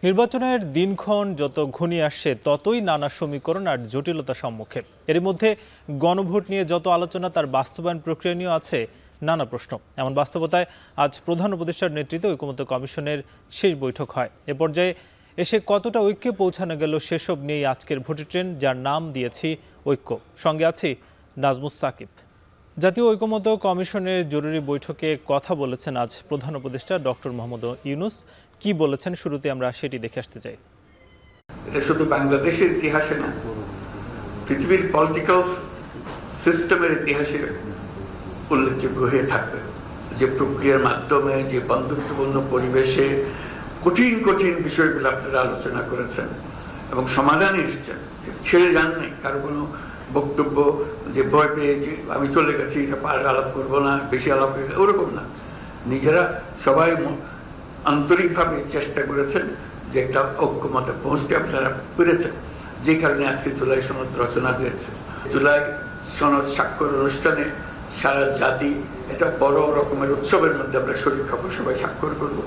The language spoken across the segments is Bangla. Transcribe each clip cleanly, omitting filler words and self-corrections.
নির্বাচনের দিনক্ষণ যত ঘনিয়ে আসছে ততই নানা সমীকরণ আর জটিলতার সম্মুখে। এর মধ্যে গণভোট নিয়ে যত আলোচনা তার বাস্তবায়ন প্রক্রিয়া নিয়েও আছে নানা প্রশ্ন। এমন বাস্তবতায় আজ প্রধান উপদেষ্টার নেতৃত্বে ঐকমত্য কমিশনের শেষ বৈঠক হয়। এ পর্যায়ে এসে কতটা ঐক্যে পৌঁছানো গেল সেসব নিয়েই আজকের ভোটের ট্রেন, যার নাম দিয়েছি ঐক্য। সঙ্গে আছি নাজমুস সাকিব। জাতীয় ঐকমত্য কমিশনের জরুরি বৈঠকে কথা বলেছেন আজ প্রধান উপদেষ্টা ডক্টর মোহাম্মদ ইউনূস। কি বলেছেন শুরুতে আমরা সেটি দেখে আসতে চাই। এটা শুধু বাংলাদেশের ইতিহাসে না, পৃথিবীর পলিটিক্যাল সিস্টেমের ইতিহাসে উল্লেখযোগ্য হয়ে থাকবে। যে প্রক্রিয়ার মাধ্যমে, যে বন্ধুত্বপূর্ণ পরিবেশে কঠিন কঠিন বিষয়গুলো আপনারা আলোচনা করেছেন এবং সমাধানে এসেছেন, ছেড়ে যান নাই কারো কোনো বক্তব্য যে ভয় পেয়েছি, আমি চলে গেছি, এটা আলাপ করবো না, বেশি আলাপ করে ওরকম না। নিজেরা সবাই আন্তরিকভাবে চেষ্টা করেছেন যে একটা ঐক্যমতে পৌঁছতে আপনারা পেরেছেন, যে কারণে আজকে জুলাই সনদ রচনা হয়েছে। জুলাই সনদ স্বাক্ষর অনুষ্ঠানে সারা জাতি এটা বড় রকমের উৎসবের মধ্যে আমরা শরীর খবর সবাই স্বাক্ষর করব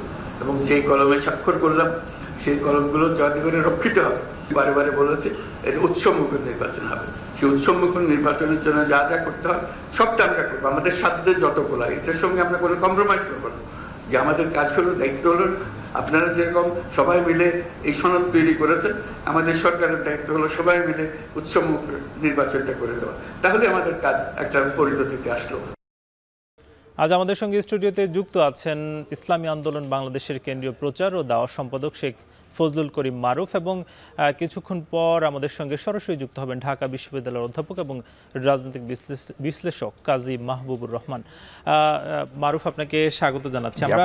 এবং যেই কলমে স্বাক্ষর করলাম সেই কলমগুলো যাতে করে রক্ষিত হবে। বারে বারে বলেছে এটা উৎসবমুখী নির্বাচন হবে। সেই উৎসবমুখী নির্বাচনের জন্য যা যা করতে হয় সবটা আমরা করবো, আমাদের সাধ্যে যতগুলো। এটার সঙ্গে আমরা কোনো কম্প্রোমাইজ করবো না। যে আমাদের কাজ হলো, দায়িত্ব হলো, আপনারা যেরকম সবাই মিলে এই সনদ তৈরি করেছেন, আমাদের সরকারের দায়িত্ব হলো সবাই মিলে উৎসবমুখ নির্বাচনটা করে দেওয়া। তাহলে আমাদের কাজ একটা পরিণতিতে আসলো। আজ আমাদের সঙ্গে স্টুডিওতে যুক্ত আছেন ইসলামী আন্দোলন বাংলাদেশের কেন্দ্রীয় প্রচার ও দাওয়া সম্পাদক শেখ ফজলুল করিম মারুফ, এবং কিছুক্ষণ পর আমাদের সঙ্গে সরাসরি যুক্ত হবেন ঢাকা বিশ্ববিদ্যালয়ের অধ্যাপক এবং রাজনৈতিক বিশ্লেষক কাজী মাহবুবুর রহমান। মারুফ, আপনাকে স্বাগত জানাচ্ছি। আমরা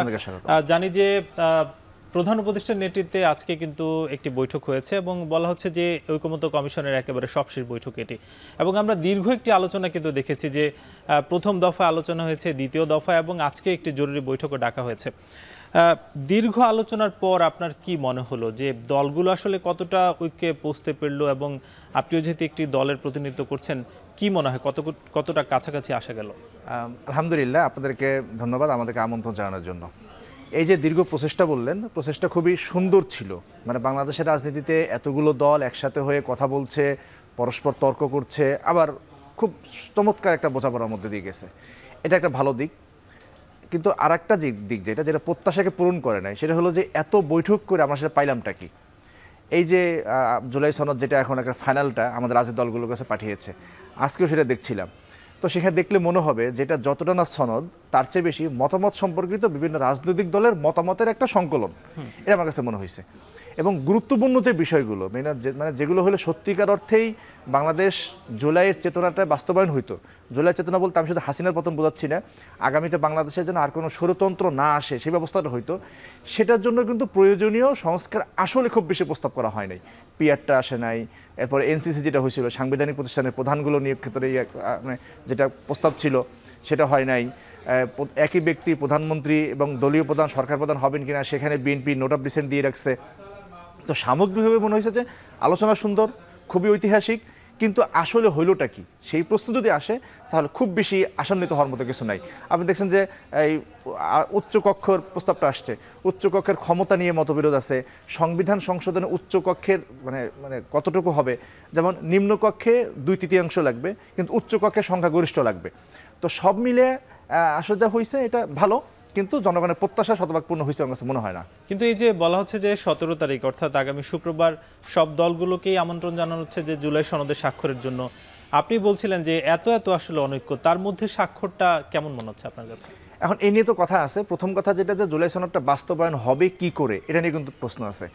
জানি যে প্রধান উপদেষ্টার নেতৃত্বে আজকে কিন্তু একটি বৈঠক হয়েছে এবং বলা হচ্ছে যে ঐকমত্য কমিশনের একেবারে সবশেষ বৈঠক এটি, এবং আমরা দীর্ঘ একটি আলোচনা কিন্তু দেখেছি যে প্রথম দফা আলোচনা হয়েছে, দ্বিতীয় দফা, এবং আজকে একটি জরুরি বৈঠকও ডাকা হয়েছে। দীর্ঘ আলোচনার পর আপনার কি মনে হলো যে দলগুলো আসলে কতটা ঐক্যে পৌঁছতে পারলো, এবং আপনিও যেহেতু একটি দলের প্রতিনিধিত্ব করছেন, কি মনে হয় কতটা কাছাকাছি আসা গেল? আলহামদুলিল্লাহ, আপনাদেরকে ধন্যবাদ আমাদেরকে আমন্ত্রণ জানানোর জন্য। এই যে দীর্ঘ প্রচেষ্টা বললেন, প্রচেষ্টা খুবই সুন্দর ছিল। মানে বাংলাদেশের রাজনীতিতে এতগুলো দল একসাথে হয়ে কথা বলছে, পরস্পর তর্ক করছে, আবার খুব চমৎকার একটা বোঝাপড়ার মধ্যে দিয়ে গেছে। এটা একটা ভালো দিক। কিন্তু আর একটা দিক যেটা প্রত্যাশাকে পূরণ করে নাই, সেটা হলো যে এত বৈঠক করে আমরা সেটা পাইলামটা কি। এই যে জুলাই সনদ যেটা এখন একটা ফাইনালটা আমাদের রাজনৈতিক দলগুলোর কাছে পাঠিয়েছে, আজকেও সেটা দেখছিলাম। তো সেখানে দেখলে মনে হবে যেটা যতটা না সনদ, তার চেয়ে বেশি মতামত সম্পর্কিত বিভিন্ন রাজনৈতিক দলের মতামতের একটা সংকলন, এটা আমার কাছে মনে হয়েছে। এবং গুরুত্বপূর্ণ যে বিষয়গুলো মানে যেগুলো হলে সত্যিকার অর্থেই বাংলাদেশ জুলাইয়ের চেতনাটা বাস্তবায়ন হইতো। জুলাই চেতনা বলতে আমি শুধু হাসিনার পতন বোঝাচ্ছি না, আগামীতে বাংলাদেশের জন্য আর কোনো স্বৈরতন্ত্র না আসে সেই ব্যবস্থাটা হইতো, সেটার জন্য কিন্তু প্রয়োজনীয় সংস্কার আসলে খুব বেশি প্রস্তাব করা হয় নাই। পিআরটা আসে নাই, এরপরে এনসিসি যেটা হয়েছিল সাংবিধানিক প্রতিষ্ঠানের প্রধানগুলো নিয়োগ ক্ষেত্রে মানে যেটা প্রস্তাব ছিল সেটা হয় নাই। একই ব্যক্তি প্রধানমন্ত্রী এবং দলীয় প্রধান, সরকার প্রধান হবেন কিনা সেখানে বিএনপি নোট অফ ডিসেন্ট দিয়ে রাখছে। তো সামগ্রিকভাবে মনে হয়েছে যে আলোচনা সুন্দর, খুবই ঐতিহাসিক, কিন্তু আসলে হইলটা কি সেই প্রশ্ন যদি আসে তাহলে খুব বেশি আশান্বিত হওয়ার মতো কিছু নাই। আপনি দেখছেন যে এই উচ্চকক্ষের প্রস্তাবটা আসছে, উচ্চকক্ষের ক্ষমতা নিয়ে মতবিরোধ আছে। সংবিধান সংশোধনে উচ্চকক্ষের মানে কতটুকু হবে, যেমন নিম্নকক্ষে 2/3 লাগবে কিন্তু উচ্চকক্ষে সংখ্যাগরিষ্ঠ লাগবে। তো সব মিলে আসলে যা হয়েছে এটা ভালো, কিন্তু জনগণের প্রত্যাশা শতভাগ পূর্ণ হয়েছে আমার কাছে মনে হয় না। কিন্তু এই যে বলা হচ্ছে যে 17 তারিখ অর্থাৎ আগামী শুক্রবার সব দলগুলোকেই আমন্ত্রণ জানানো হচ্ছে যে জুলাই সনদে স্বাক্ষরের জন্য। আপনি বলছিলেন যে এত আসলে অনৈক্য, তার মধ্যে স্বাক্ষরটা কেমন মনে হচ্ছে আপনার কাছে? এখন এই নিয়ে তো কথা আছে। প্রথম কথা যেটা, যে জুলাই সনদটা বাস্তবায়ন হবে কি করে, এটা নিয়ে কিন্তু প্রশ্ন আছে।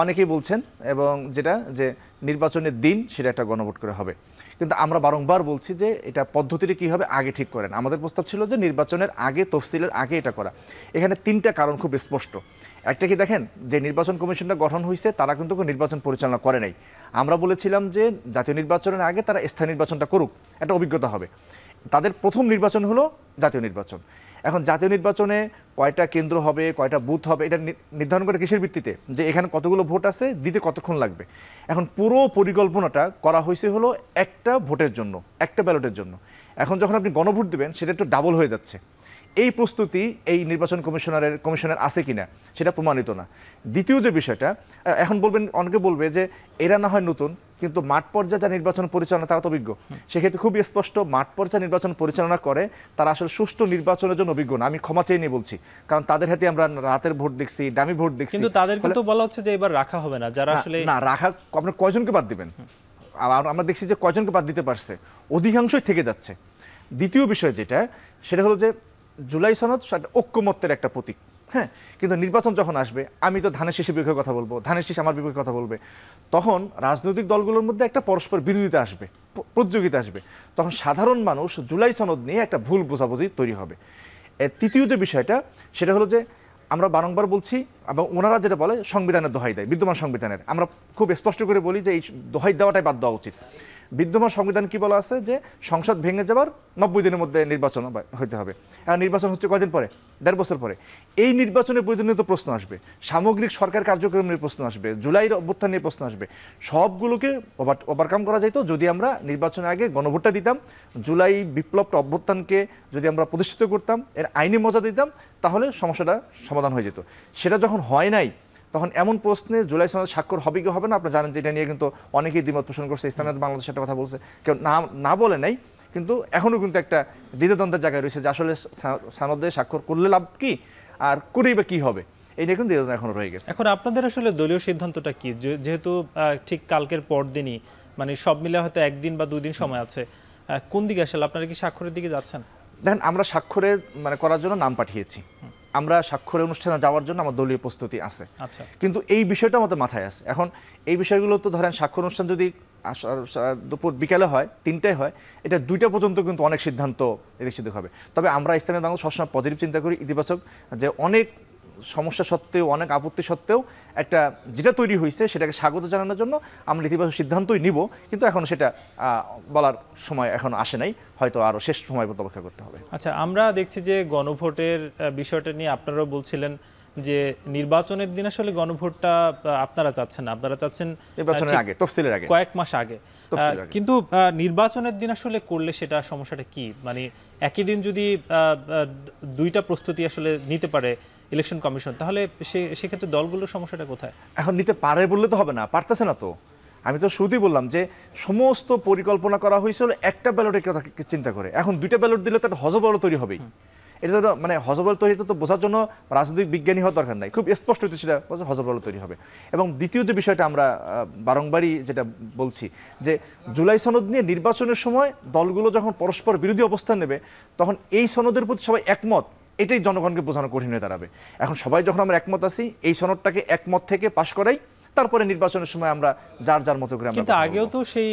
অনেকেই বলছেন এবং যেটা যে নির্বাচনের দিন সেটা একটা গণভোট করে হবে, কিন্তু আমরা বারংবার বলছি যে এটা পদ্ধতিটা কী হবে আগে ঠিক করেন। আমাদের প্রস্তাব ছিল যে নির্বাচনের আগে, তফসিলের আগে এটা করা। এখানে 3টা কারণ খুব স্পষ্ট। একটা কি, দেখেন যে নির্বাচন কমিশনটা গঠন হয়েছে তারা কিন্তু নির্বাচন পরিচালনা করে নাই। আমরা বলেছিলাম যে জাতীয় নির্বাচনের আগে তারা স্থানীয় নির্বাচনটা করুক, একটা অভিজ্ঞতা হবে। তাদের প্রথম নির্বাচন হলো জাতীয় নির্বাচন। এখন জাতীয় নির্বাচনে কয়টা কেন্দ্র হবে, কয়টা বুথ হবে, এটা নির্ধারণ করে কিসের ভিত্তিতে, যে এখানে কতগুলো ভোট আছে, দিতে কতক্ষণ লাগবে। এখন পুরো পরিকল্পনাটা করা হয়েছে হলো একটা ভোটের জন্য, একটা ব্যালটের জন্য। এখন যখন আপনি গণভোট দেবেন সেটা একটু ডাবল হয়ে যাচ্ছে। এই প্রস্তুতি এই নির্বাচন কমিশনের আছে কিনা সেটা প্রমাণিত না। দ্বিতীয় যে বিষয়টা, এখন বলবেন, অনেকে বলবে যে এরা না হয় নতুন, কিন্তু মাঠ পর্যায়ে যা নির্বাচন পরিচালনা তারা তো অভিজ্ঞ। সেক্ষেত্রে খুবই স্পষ্ট, মাঠ পর্যায়ে নির্বাচন পরিচালনা করে তারা আসলে সুষ্ঠু নির্বাচনের জন্য অভিজ্ঞ না। আমি ক্ষমা চেয়ে নিয়ে বলছি, কারণ তাদের হাতে আমরা রাতের ভোট দেখছি, ডামি ভোট দেখছি। কিন্তু তাদেরকে তো বলা হচ্ছে যে এবার রাখা হবে না, যারা আসলে না রাখা, আপনার কয়জনকে বাদ দিবেন? আমরা দেখছি যে কয়জনকে বাদ দিতে পারছে, অধিকাংশই থেকে যাচ্ছে। দ্বিতীয় বিষয় যেটা, সেটা হলো যে জুলাই সনদ ঐক্যমত্যের একটা প্রতীক, হ্যাঁ, কিন্তু নির্বাচন যখন আসবে, আমি তো ধানের শীষের বিপক্ষে কথা বলবো, ধানের শীষ আমার বিপক্ষে কথা বলবে, তখন রাজনৈতিক দলগুলোর মধ্যে একটা পরস্পর বিরোধিতা আসবে, প্রতিযোগিতা আসবে। তখন সাধারণ মানুষ জুলাই সনদ নিয়ে একটা ভুল বোঝাবুঝি তৈরি হবে। তৃতীয় যে বিষয়টা, সেটা হলো যে আমরা বারংবার বলছি, এবং ওনারা যেটা বলে সংবিধানের দোহাই দেয়, বিদ্যমান সংবিধানের, আমরা খুব স্পষ্ট করে বলি যে এই দোহাই দেওয়াটাই বাদ দেওয়া উচিত। বিদ্যমান সংবিধান কি বলা আছে যে সংসদ ভেঙে যাবার 90 দিনের মধ্যে নির্বাচন হইতে হবে। আর নির্বাচন হচ্ছে কয়দিন পরে? 1.5 বছর পরে। এই নির্বাচনের প্রয়োজনীয় তো প্রশ্ন আসবে, সামগ্রিক সরকার কার্যক্রম নিয়ে প্রশ্ন আসবে, জুলাইয়ের অভ্যুত্থান নিয়ে প্রশ্ন আসবে। সবগুলোকে ওভারকাম করা যেত যদি আমরা নির্বাচনের আগে গণভোটটা দিতাম, জুলাই বিপ্লবটা অভ্যুত্থানকে যদি আমরা প্রতিষ্ঠিত করতাম, এর আইনি মর্যাদা দিতাম, তাহলে সমস্যাটা সমাধান হয়ে যেত। সেটা যখন হয় নাই, তখন এমন প্রশ্নে জুলাই সনদ স্বাক্ষর হবে কি হবে না, আপনারা জানেন যে এটা নিয়ে কিন্তু অনেকেই দ্বিমত পোষণ করছে। ইসলামী বাংলাদেশ একটা কথা বলছে, কেউ না বলে নাই, কিন্তু এখনও কিন্তু একটা দ্বিধাদ্বন্দ্বের জায়গায় রয়েছে যে আসলে সনদে স্বাক্ষর করলে লাভ কি, আর করেই বা কি হবে, এই নিয়ে কিন্তু দ্বিধাদ্বন্দ্ব এখনো রয়ে গেছে। এখন আপনাদের আসলে দলীয় সিদ্ধান্তটা কি? যেহেতু ঠিক কালকের পর দিনই, মানে সব মিলে হয়তো 1 দিন বা 2 দিন সময় আছে, কোন দিকে আসলে আপনারা কি স্বাক্ষরের দিকে যাচ্ছেন? দেখেন, আমরা স্বাক্ষরের করার জন্য নাম পাঠিয়েছি, আমরা স্বাক্ষরের অনুষ্ঠানে যাওয়ার জন্য আমার দলীয় প্রস্তুতি আছে। আচ্ছা, কিন্তু এই বিষয়টা আমাদের মাথায় আছে। এখন এই বিষয়গুলো তো ধরেন স্বাক্ষর অনুষ্ঠান যদি দুপুর বিকালে হয়, 3টায় হয়, এটা 2টা পর্যন্ত কিন্তু অনেক সিদ্ধান্ত এদিক হবে। তবে আমরা ইসলামী বাংলা সবসময় পজিটিভ চিন্তা করি, ইতিবাচক, যে অনেক সমস্যা সত্ত্বেও, অনেক আপত্তি সত্ত্বেও একটা যেটা তৈরি হয়েছে সেটাকে স্বাগত জানানোর জন্য আমরা ইতিবাচক সিদ্ধান্তই নিব। কিন্তু এখন সেটা বলার সময় এখন আসে নাই, হয়তো আরও শেষ সময় পর্যন্ত অপেক্ষা করতে হবে। আচ্ছা, আমরা দেখছি যে গণভোটের বিষয়টা নিয়ে আপনারাও বলছিলেন যে নির্বাচনের দিন আসলে গণভোটটা আপনারা চাচ্ছেন না, আপনারা চাচ্ছেন নির্বাচনের আগে, তফসিলের আগে, কয়েক মাস আগে। কিন্তু নির্বাচনের দিন আসলে করলে সেটা সমস্যাটা কি? মানে একই দিন যদি 2টা প্রস্তুতি আসলে নিতে পারে ইলেকশন কমিশন, তাহলে সেক্ষেত্রে দলগুলোর সমস্যাটা কোথায়? এখন নিতে পারে বললে তো হবে না, পারতেছে না তো। আমি তো শুরুতেই বললাম যে সমস্ত পরিকল্পনা করা হয়েছিল একটা ব্যালটের কথা চিন্তা করে। এখন 2টা ব্যালট দিলে তো একটা হজবল তৈরি হবেই। এটা তো হজবল তৈরি তো বোঝার জন্য রাজনৈতিক বিজ্ঞানী হওয়ার দরকার নাই, খুব স্পষ্ট হতে সেটা হজবল তৈরি হবে। এবং দ্বিতীয় যে বিষয়টা আমরা বারংবারই যেটা বলছি, যে জুলাই সনদ নিয়ে নির্বাচনের সময় দলগুলো যখন পরস্পর বিরোধী অবস্থান নেবে, তখন এই সনদের প্রতি সবাই একমত, এটাই জনগণকে বোঝানো কঠিন হয়ে দাঁড়াবে। এখন সবাই যখন আমরা একমত আছি, এই সনদটাকে একমত থেকে পাশ করাই, তারপরে নির্বাচনের সময় আমরা যার মতো করে। কিন্তু আগেও তো সেই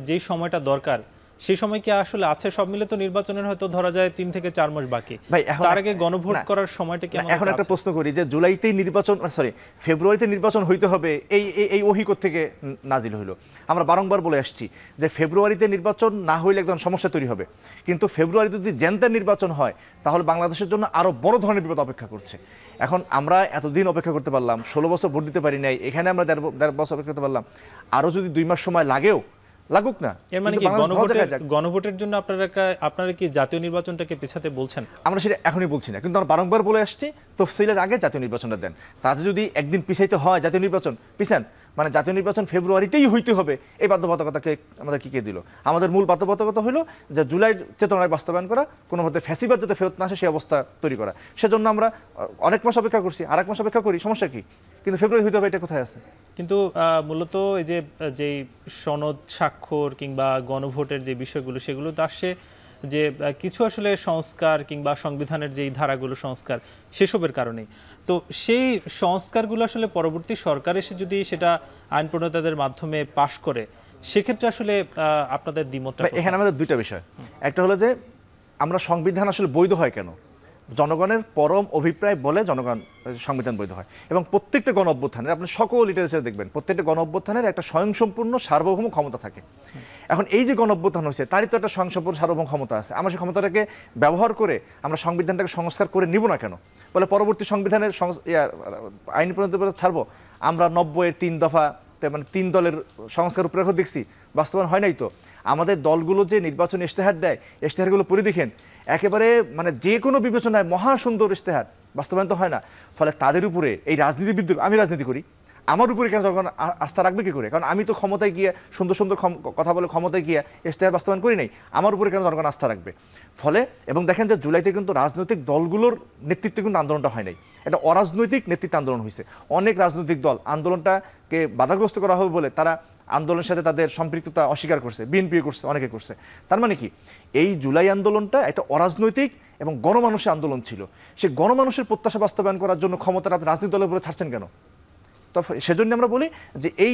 যেই সময়টা দরকার, সেই সময় কি আসলে আছে? সব মিলে তো নির্বাচনের হয়তো ধরা যায় 3 থেকে 4 মাস বাকি। তার আগে গণভোট করার সময়টা কি? এখন একটা প্রশ্ন করি যে জুলাইতেই নির্বাচন, ফেব্রুয়ারিতে নির্বাচন হইতে হবে, এই ওহী থেকে নাজিল হইলো। আমরা বারংবার বলে আসছি যে ফেব্রুয়ারিতে নির্বাচন না হইলে একদম সমস্যা তৈরি হবে, কিন্তু ফেব্রুয়ারিতে যদি জেনতেন নির্বাচন হয়, তাহলে বাংলাদেশের জন্য আরো বড় ধরনের বিপদ অপেক্ষা করছে। এখন আমরা এতদিন অপেক্ষা করতে পারলাম, 16 বছর ভোট দিতে পারি নাই, এখানে আমরা 1.5 বছর অপেক্ষা করতে পারলাম, আরো যদি 2 মাস সময় লাগেও লাগুক না। এর মানে কি গণভোটের জন্য আপনারা কি জাতীয় নির্বাচনটাকে পিছাতে বলছেন? আমরা সেটা এখনই বলছি না, কিন্তু আমরা বারংবার বলে আসছি তফসিলের আগে জাতীয় নির্বাচনটা দেন। তাতে যদি একদিন পিছাইতে হয় জাতীয় নির্বাচন, পিছান, জাতীয় নির্বাচন ফেব্রুয়ারিতেই হইতে হবে, এই বাধ্যবাধকতাকে আমাদের কি দিল? আমাদের মূল বাধ্যবাধকতা হলো যে জুলাই চেতনায় বাস্তবায়ন করা, কোনো মধ্যে ফ্যাসিবাদ যাতে ফেরত না আসে সেই অবস্থা তৈরি করা। সেজন্য আমরা অনেক মাস অপেক্ষা করছি, আর 1 মাস অপেক্ষা করি, সমস্যা কি? কিন্তু ফেব্রুয়ারি হইতে হবে, এটা কোথায় আছে? কিন্তু মূলত এই যে সনদ স্বাক্ষর কিংবা গণভোটের যে বিষয়গুলো, সেগুলো তো আসছে যে কিছু আসলে সংস্কার কিংবা সংবিধানের যেই ধারাগুলো সংস্কার, সেসবের কারণেই। তো সেই সংস্কারগুলো আসলে পরবর্তী সরকার এসে যদি সেটা আইন প্রণেতাদের মাধ্যমে পাশ করে, সেক্ষেত্রে আসলে আপনাদের দ্বিমতটা? এখানে আমাদের 2টা বিষয়। একটা হলো যে আমরা সংবিধান আসলে বৈধ হয় কেন? জনগণের পরম অভিপ্রায় বলে জনগণ সংবিধান বৈধ হয়। এবং প্রত্যেকটা গণ অভ্যুত্থানের, আপনি সকল লিটারেচার দেখবেন, প্রত্যেকটা গণ অভ্যুত্থানের একটা স্বয়ংসম্পূর্ণ সার্বভৌম ক্ষমতা থাকে। এখন এই যে গণ অভ্যুত্থান হয়েছে, তারই তো একটা স্বয়ংসম্পূর্ণ সার্বভৌম ক্ষমতা আছে। আমরা সেই ক্ষমতাটাকে ব্যবহার করে আমরা সংবিধানটাকে সংস্কার করে নিব না কেন? বলে পরবর্তী সংবিধানের আইন প্রণয়ন ছাড়বো। আমরা 90-এর 3 দফা মানে 3 দলের সংস্কার রূপরেখা দেখছি, বাস্তবায়ন হয় নাই তো। আমাদের দলগুলো যে নির্বাচন ইশতেহার দেয়, ইশতেহারগুলো পড়ে দেখেন, একেবারে মানে যে কোনো বিবেচনায় মহা সুন্দর ইশতেহার, বাস্তবায়ন তো হয় না। ফলে তাদের উপরে এই রাজনীতিবিদ, আমি রাজনীতি করি, আমার উপরে কেন যখন আস্থা রাখবে কি করে? কারণ আমি তো ক্ষমতায় গিয়ে সুন্দর সুন্দর কথা বলে ক্ষমতায় গিয়ে ইশতেহার বাস্তবায়ন করি নাই, আমার উপরে কেন জনগণ আস্থা রাখবে? ফলে এবং দেখেন যে জুলাইতে কিন্তু রাজনৈতিক দলগুলোর নেতৃত্বে কিন্তু আন্দোলনটা হয় নাই, এটা অরাজনৈতিক নেতৃত্ব আন্দোলন হয়েছে। অনেক রাজনৈতিক দল আন্দোলনটাকে বাধাগ্রস্ত করা হবে বলে তারা আন্দোলনের সাথে তাদের সম্পৃক্ততা অস্বীকার করছে, বিএনপি করছে, অনেকে করছে। তার মানে কি, এই জুলাই আন্দোলনটা একটা অরাজনৈতিক এবং গণমানুষের আন্দোলন ছিল। সে গণমানুষের প্রত্যাশা বাস্তবায়ন করার জন্য ক্ষমতাটা আপনি রাজনৈতিক দলের উপরে ছাড়ছেন কেন? তো সেজন্য আমরা বলি যে এই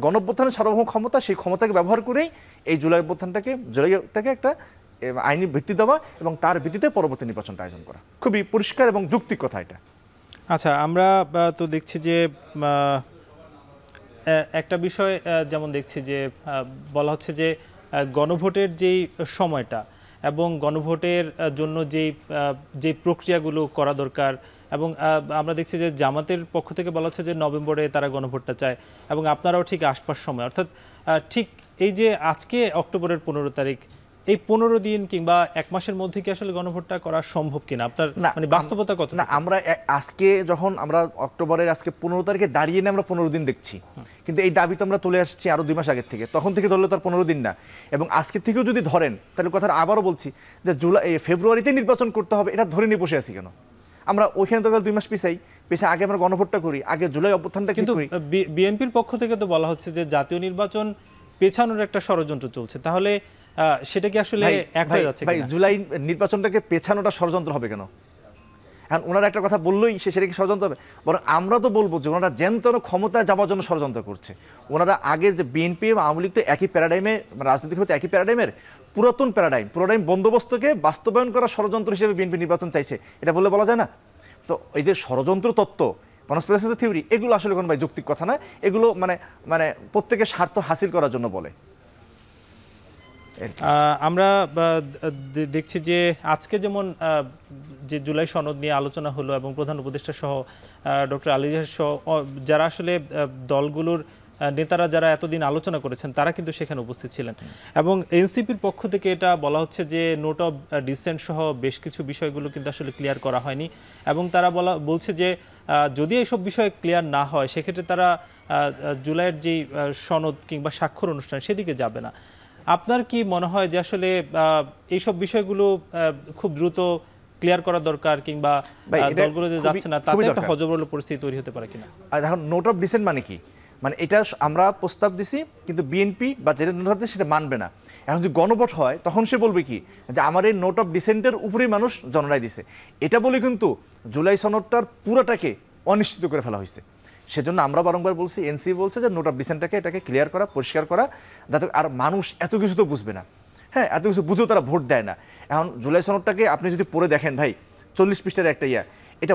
গণঅভ্যুত্থানের সার্বভৌম ক্ষমতা, সেই ক্ষমতাকে ব্যবহার করেই এই জুলাইটাকে একটা আইনি ভিত্তি দেওয়া এবং তার ভিত্তিতে পরবর্তী নির্বাচনটা আয়োজন করা খুবই পরিষ্কার এবং যৌক্তিক কথা এটা। আচ্ছা, আমরা তো দেখছি যে একটা বিষয় যেমন দেখছি যে বলা হচ্ছে যে গণভোটের যেই সময়টা এবং গণভোটের জন্য যেই প্রক্রিয়াগুলো করা দরকার, এবং আমরা দেখছি যে জামাতের পক্ষ থেকে বলা হচ্ছে যে নভেম্বরে তারা গণভোটটা চায় এবং আপনারাও ঠিক আশপাশ সময়, অর্থাৎ ঠিক এই যে আজকে অক্টোবরের 15 তারিখ, এই 15 দিন কিংবা 1 মাসের মধ্যে কি আসলে গণভোটটা করা সম্ভব কিনা আপনার মানে বাস্তবতা কত? না, আমরা আজকে যখন আমরা অক্টোবরের আজকে 15 তারিখে দাঁড়িয়ে আমরা 15 দিন দেখছি, কিন্তু এই দাবি তো আমরা তুলে আসছি আরো 2 মাস আগের থেকে, তখন থেকে ধরলে তার 15 দিন না। এবং আজকে থেকেও যদি ধরেন তাহলে কথা আবারও বলছি যে ফেব্রুয়ারিতে নির্বাচন করতে হবে, এটা ধরে নিয়ে বসে আছি কেন? আমরা ওইখানে তো 2 মাস পিছাই আগে আমরা গণভোটটা করি, আগে জুলাই অভ্যুত্থানটা কিন্তু বিএনপির পক্ষ থেকে তো বলা হচ্ছে যে জাতীয় নির্বাচন পেছানোর একটা ষড়যন্ত্র চলছে, তাহলে সেটা কি আসলে এক হয়ে যাচ্ছে? ভাই, জুলাই নির্বাচনটাকে পেছানোটা ষড়যন্ত্র হবে কেন? এখন ওনারা একটা কথা বললেই সেটা কি ষড়যন্ত্র হবে? বরং আমরা তো বলবো যে ওনারা যেন ক্ষমতায় যাওয়ার জন্য ষড়যন্ত্র করছে। ওনারা আগের যে বিএনপি এবং আওয়ামী লীগ তো একই প্যারাডাইমে, রাজনৈতিক হতে একই প্যারাডাইমের পুরাতন প্যারাডাইম বন্দোবস্তকে বাস্তবায়ন করা ষড়যন্ত্র হিসেবে বিএনপি নির্বাচন চাইছে, এটা বললে বলা যায় না? তো এই যে ষড়যন্ত্র তত্ত্ব, কনস্পিরেসি থিওরি, এগুলো আসলে কোনো ভাই যৌক্তিক কথা না, এগুলো মানে প্রত্যেকের স্বার্থ হাসিল করার জন্য বলে। আমরা দেখছি যে আজকে যেমন যে জুলাই সনদ নিয়ে আলোচনা হলো এবং প্রধান উপদেষ্টা সহ ডক্টর আলী সহ যারা আসলে দলগুলোর নেতারা যারা এতদিন আলোচনা করেছেন তারা কিন্তু সেখানে উপস্থিত ছিলেন, এবং এনসিপির পক্ষ থেকে এটা বলা হচ্ছে যে নোট অফ ডিসেন্ট সহ বেশ কিছু বিষয়গুলো কিন্তু আসলে ক্লিয়ার করা হয়নি, এবং তারা বলছে যে যদি এইসব বিষয় ক্লিয়ার না হয় সেক্ষেত্রে তারা জুলাইয়ের যেই সনদ কিংবা স্বাক্ষর অনুষ্ঠান সেদিকে যাবে না। আপনার কি মনে হয় যে আসলে এইসব বিষয়গুলো খুব দ্রুত ক্লিয়ার করা দরকার, কিংবা দলগুলো যে যাচ্ছে না তাতে একটা হযবরল পরিস্থিতি তৈরি হতে পারে কিনা? আর এখন নোট অফ ডিসেন্ট মানে কি? মানে এটা আমরা প্রস্তাব দিছি কিন্তু বিএনপি বা যেটা নোট অফ ডিসেন্ট সেটা মানবে না। এখন যদি গণভোট হয় তখন সে বলবে কি যে আমার এই নোট অফ ডিসেন্টের উপরেই মানুষ জনরায় দিছে, এটা বলে কিন্তু জুলাই সনদটার পুরোটাকে অনিশ্চিত করে ফেলা হয়েছে। সেজন্য আমরা বারংবার বলছি, এনসি বলছে যে নোট অফ ডিসেন্টটাকে এটাকে ক্লিয়ার করা, পরিষ্কার করা, যাতে আর মানুষ এত কিছু তো বুঝবে না। হ্যাঁ, এত কিছু বুঝেও তারা ভোট দেয় না। এখন জুলাই সনদটাকে আপনি যদি পড়ে দেখেন ভাই, 40 পৃষ্ঠার একটা এটা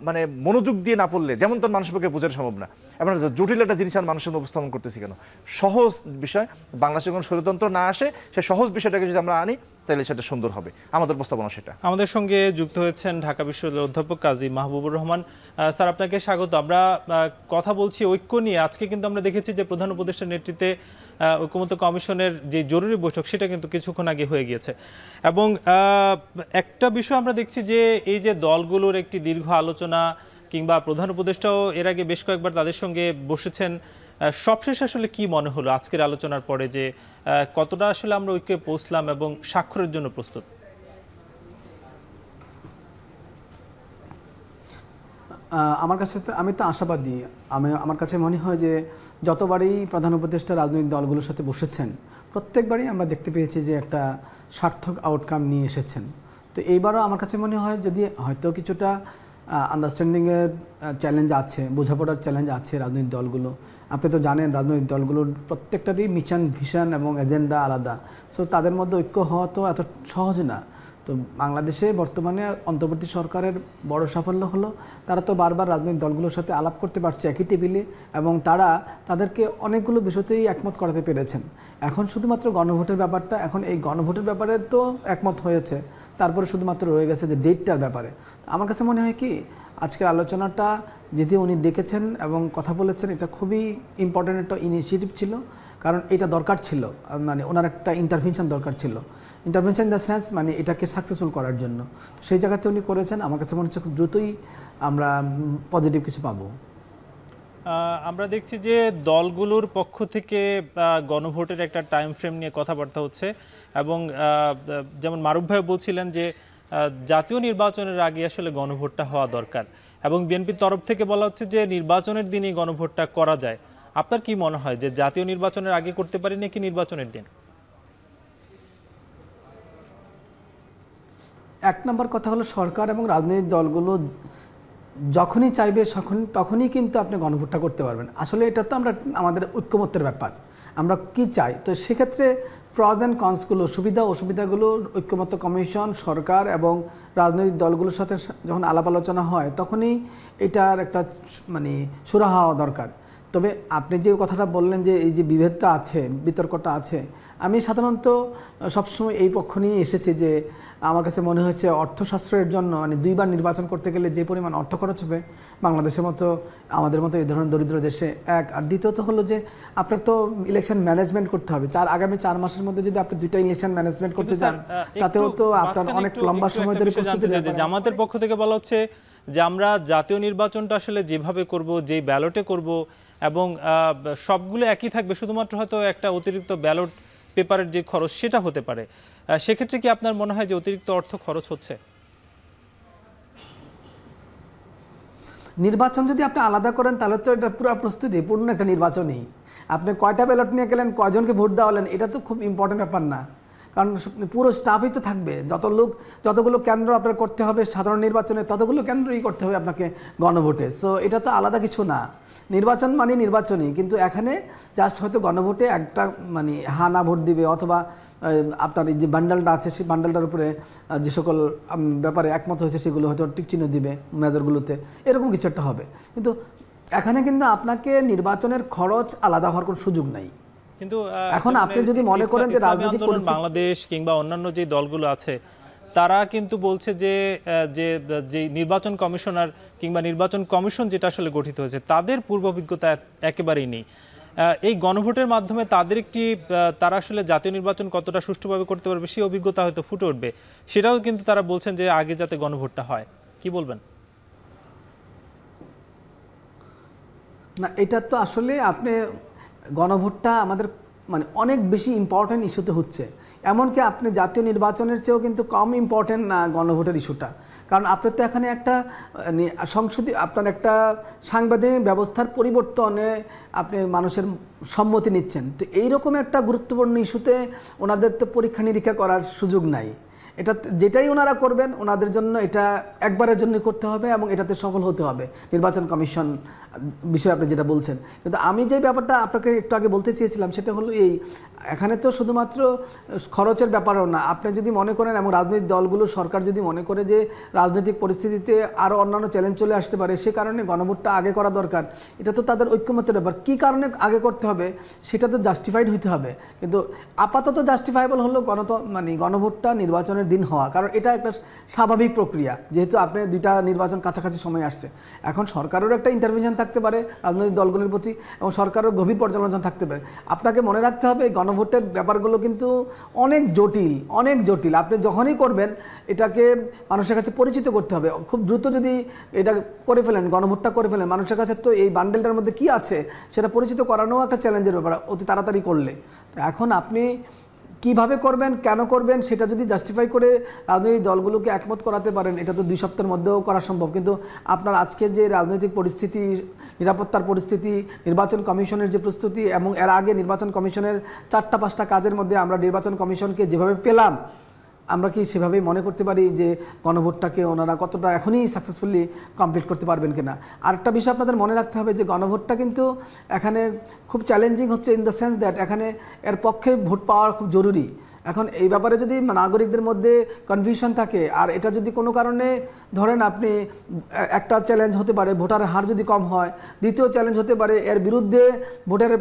মানে মনোযোগ দিয়ে না পড়লে যেমন তোর মানুষের পক্ষে বোঝানো সম্ভব না। আমরা জটিল একটা জিনিস আর মানুষের উপস্থাপন করতেছি কেন? সহজ বিষয়, বাংলাদেশে কোনো ষড়যন্ত্র না আসে, সে সহজ বিষয়টাকে যদি আমরা আনি তাহলে সেটা সুন্দর হবে, আমাদের উপস্থাপনা সেটা। আমাদের সঙ্গে যুক্ত হয়েছেন ঢাকা বিশ্ববিদ্যালয়ের অধ্যাপক কাজী মাহবুবুর রহমান। স্যার, আপনাকে স্বাগত। আমরা কথা বলছি ঐক্য নিয়ে। আজকে কিন্তু আমরা দেখেছি যে প্রধান উপদেষ্টার নেতৃত্বে ঐক্যমত্য কমিশনের যে জরুরি বৈঠক সেটা কিন্তু কিছুক্ষণ আগে হয়ে গিয়েছে, এবং একটা বিষয় আমরা দেখছি যে এই যে দলগুলোর একটি দীর্ঘ আলোচনা, কিংবা প্রধান উপদেষ্টাও এর আগে বেশ কয়েকবার তাদের সঙ্গে বসেছেন, সবশেষ আসলে কি মনে হলো আজকের আলোচনার পরে যে কতটা আসলে আমরা ঐক্যে পৌঁছলাম এবং স্বাক্ষরের জন্য প্রস্তুত? আমার কাছে আমি তো আশাবাদী। আমার কাছে মনে হয় যে যতবারই প্রধান উপদেষ্টা রাজনৈতিক দলগুলোর সাথে বসেছেন প্রত্যেকবারই আমরা দেখতে পেয়েছি যে একটা সার্থক আউটকাম নিয়ে এসেছেন। তো এইবারও আমার কাছে মনে হয় যদি হয়তো কিছুটা আন্ডারস্ট্যান্ডিংয়ের চ্যালেঞ্জ আছে, বোঝাপড়ার চ্যালেঞ্জ আছে রাজনৈতিক দলগুলো। আপনি তো জানেন রাজনৈতিক দলগুলোর প্রত্যেকটারই মিশন, ভিশন এবং এজেন্ডা আলাদা। সো তাদের মধ্যে ঐক্য হওয়া তো এত সহজ না। তো বাংলাদেশে বর্তমানে অন্তর্বর্তী সরকারের বড় সাফল্য হলো তারা তো বারবার রাজনৈতিক দলগুলোর সাথে আলাপ করতে পারছে একই টেবিলে, এবং তারা তাদেরকে অনেকগুলো বিষয়তেই একমত করাতে পেরেছেন। এখন শুধুমাত্র গণভোটের ব্যাপারটা, এখন এই গণভোটের ব্যাপারে তো একমত হয়েছে, তারপরে শুধুমাত্র রয়ে গেছে যে ডেটটার ব্যাপারে। আমার কাছে মনে হয় কি আজকের আলোচনাটা যদি উনি ডেকেছেন এবং কথা বলেছেন, এটা খুবই ইম্পর্ট্যান্ট একটা ইনিশিয়েটিভ ছিল, কারণ এটা দরকার ছিল, মানে ওনার একটা ইন্টারভেনশন দরকার ছিল। ইন্টারভেনশন ইন দ্য সেন্স মানে এটাকে সাকসেসফুল করার জন্য। তো সেই জায়গাতে উনি করেছেন। আমার কাছে মনে হচ্ছে খুব দ্রুতই আমরা পজিটিভ কিছু পাবো। আমরা দেখছি যে দলগুলোর পক্ষ থেকে গণভোটের একটা টাইম ফ্রেম নিয়ে কথাবার্তা হচ্ছে, এবং যেমন মারুফ ভাই বলছিলেন যে জাতীয় নির্বাচনের আগে আসলে গণভোটটা হওয়া দরকার, এবং বিএনপির তরফ থেকে বলা হচ্ছে যে নির্বাচনের দিনই গণভোটটা করা যায়। আপনার কি মনে হয় যে জাতীয় নির্বাচনের আগে করতে পারি নাকি নির্বাচনের দিন? এক নম্বর কথা হলো সরকার এবং রাজনৈতিক দলগুলো যখনই চাইবে তখনই কিন্তু আপনি গণভোটটা করতে পারবেন। আসলে এটা তো আমাদের ঐক্যমত্যের ব্যাপার, আমরা কি চাই। তো সেক্ষেত্রে প্রজ অ্যান্ড কনসগুলো, সুবিধা অসুবিধাগুলো ঐক্যমত্য কমিশন, সরকার এবং রাজনৈতিক দলগুলোর সাথে যখন আলাপ আলোচনা হয় তখনই এটার একটা মানে সুরাহা হওয়া দরকার। তবে আপনি যে কথাটা বললেন যে এই যে বিভেদটা আছে, বিতর্কটা আছে, আমি সাধারণত সবসময় এই পক্ষ নিয়ে এসেছি যে আমার কাছে মনে হয়েছে অর্থশাস্ত্রের জন্য মানে দুইবার নির্বাচন করতে গেলে যে পরিমাণ অর্থ খরচ হবে বাংলাদেশের মতো আমাদের মতো এই ধরনের দরিদ্র দেশে, এক। আর দ্বিতীয়ত হলো যে আপনার তো ইলেকশন ম্যানেজমেন্ট করতে হবে। আগামী 4 মাসের মধ্যে যদি আপনি দুইটা ইলেকশন ম্যানেজমেন্ট করতে যান তাতেও তো আপনার অনেক লম্বা সময় ধরে প্রস্তুতি নিতে হবে। জামাতের পক্ষ থেকে বলা হচ্ছে যে আমরা জাতীয় নির্বাচনটা আসলে যেভাবে করব, যেই ব্যালটে করব, এবং সবগুলো একই থাকবে, শুধুমাত্র হয়তো একটা অতিরিক্ত ব্যালট পেপারের যে খরচ সেটা হতে পারে। সেক্ষেত্রে কি আপনার মনে হয় যে অতিরিক্ত অর্থ খরচ হচ্ছে? নির্বাচন যদি আপনি আলাদা করেন তাহলে তো এটা পুরো প্রস্তুতি, পূর্ণ একটা নির্বাচনই। আপনি কয়টা ব্যালট নিয়ে গেলেন, কয়জনকে ভোট দেওয়ালেন, এটা তো খুব ইম্পর্টেন্ট ব্যাপার না, কারণ পুরো স্টাফই তো থাকবে। যতগুলো কেন্দ্র আপনার করতে হবে সাধারণ নির্বাচনে, ততগুলো কেন্দ্রই করতে হবে আপনাকে গণভোটে। সো এটা তো আলাদা কিছু না, নির্বাচন মানে নির্বাচনই। কিন্তু এখানে জাস্ট হয়তো গণভোটে একটা মানে হা না ভোট দিবে, অথবা আপনার এই যে বান্ডালটা আছে সেই বান্ডালটার উপরে যে সকল ব্যাপারে একমত হয়েছে সেগুলো হয়তো টিক চিহ্ন দিবে মেজরগুলোতে, এরকম কিছু একটা হবে। কিন্তু এখানে কিন্তু আপনাকে নির্বাচনের খরচ আলাদা হওয়ার কোনো সুযোগ নাই। কিন্তু এখন আপনি যদি মনে করেন যে রাজনৈতিক পরিস্থিতি বাংলাদেশ কিংবা অন্যান্য যে দলগুলো আছে তারা কিন্তু বলছে যে যে নির্বাচন কমিশনার কিংবা নির্বাচন কমিশন যেটা আসলে গঠিত হয়েছে তাদের পূর্ব অভিজ্ঞতা একেবারেই নেই। এই গণভোটের মাধ্যমে তারা আসলে জাতীয় নির্বাচন কতটা সুষ্ঠুভাবে করতে পারবে সেই অভিজ্ঞতা হয়তো ফুটে উঠবে, সেটাও কিন্তু তারা বলছেন যে আগে যাতে গণভোটটা হয়। কি বলবেন? না, এটা তো আসলে আপনি গণভোটটা আমাদের মানে অনেক বেশি ইম্পর্টেন্ট ইস্যুতে হচ্ছে, এমনকি আপনি জাতীয় নির্বাচনের চেয়েও কিন্তু কম ইম্পর্টেন্ট না গণভোটের ইস্যুটা। কারণ আপনি তো এখানে একটা আপনার একটা সাংবিধানিক ব্যবস্থার পরিবর্তনে আপনি মানুষের সম্মতি নিচ্ছেন। তো এইরকম একটা গুরুত্বপূর্ণ ইস্যুতে ওনাদের তো পরীক্ষা নিরীক্ষা করার সুযোগ নাই। এটা যেটাই ওনারা করবেন ওনাদের জন্য এটা একবারের জন্য করতে হবে এবং এটাতে সফল হতে হবে। নির্বাচন কমিশন বিষয়ে আপনি যেটা বলছেন, কিন্তু আমি যে ব্যাপারটা আপনাকে একটু আগে বলতে চেয়েছিলাম সেটা হলো এখানে তো শুধুমাত্র খরচের ব্যাপারও না। আপনি যদি মনে করেন এবং রাজনৈতিক দলগুলো, সরকার যদি মনে করে যে রাজনৈতিক পরিস্থিতিতে আরও অন্যান্য চ্যালেঞ্জ চলে আসতে পারে, সে কারণে গণভোটটা আগে করা দরকার, এটা তো তাদের ঐক্যমত্যের ব্যাপার। কী কারণে আগে করতে হবে সেটা তো জাস্টিফাইড হইতে হবে। কিন্তু আপাতত জাস্টিফাইবল হলো গণভোটটা নির্বাচনের দিন হওয়া, কারণ এটা একটা স্বাভাবিক প্রক্রিয়া। যেহেতু আপনি দুইটা নির্বাচন কাছাকাছি সময় আসছে, এখন সরকারেরও একটা ইন্টারভেনশন থাকতে পারে রাজনৈতিক দলগুলির প্রতি, এবং সরকারের গভীর পর্যালোচনা থাকতে পারে। আপনাকে মনে রাখতে হবে গণভোটের ব্যাপারগুলো কিন্তু অনেক জটিল, অনেক জটিল। আপনি যখনই করবেন এটাকে মানুষের কাছে পরিচিত করতে হবে। খুব দ্রুত যদি এটা করে ফেলেন, গণভোটটা করে ফেলেন, মানুষের কাছে তো এই বান্ডেলটার মধ্যে কি আছে সেটা পরিচিত করানো একটা চ্যালেঞ্জের ব্যাপার অতি তাড়াতাড়ি করলে। এখন আপনি কিভাবে করবেন, কেন করবেন সেটা যদি জাস্টিফাই করে রাজনৈতিক দলগুলোকে একমত করাতে পারেন, এটা তো 2 সপ্তাহের মধ্যেও করা সম্ভব। কিন্তু আপনার আজকের যে রাজনৈতিক পরিস্থিতি, নিরাপত্তার পরিস্থিতি, নির্বাচন কমিশনের যে প্রস্তুতি, এবং এর আগে নির্বাচন কমিশনের 4-5টা কাজের মধ্যে আমরা নির্বাচন কমিশনকে যেভাবে পেলাম, আমরা কি সেভাবেই মনে করতে পারি যে গণভোটটাকে ওনারা কতটা এখনই সাকসেসফুলি কমপ্লিট করতে পারবেন কিনা? আরেকটা বিষয় আপনাদের মনে রাখতে হবে যে গণভোটটা কিন্তু এখানে খুব চ্যালেঞ্জিং হচ্ছে ইন দ্য সেন্স দ্যাট এখানে এর পক্ষে ভোট পাওয়া খুব জরুরি। এখন এই ব্যাপারে যদি নাগরিকদের মধ্যে কনফিউশন থাকে, আর এটা যদি কোনো কারণে ধরেন আপনি একটা চ্যালেঞ্জ হতে পারে ভোটারের হার যদি কম হয়, দ্বিতীয় চ্যালেঞ্জ হতে পারে এর বিরুদ্ধে ভোটারের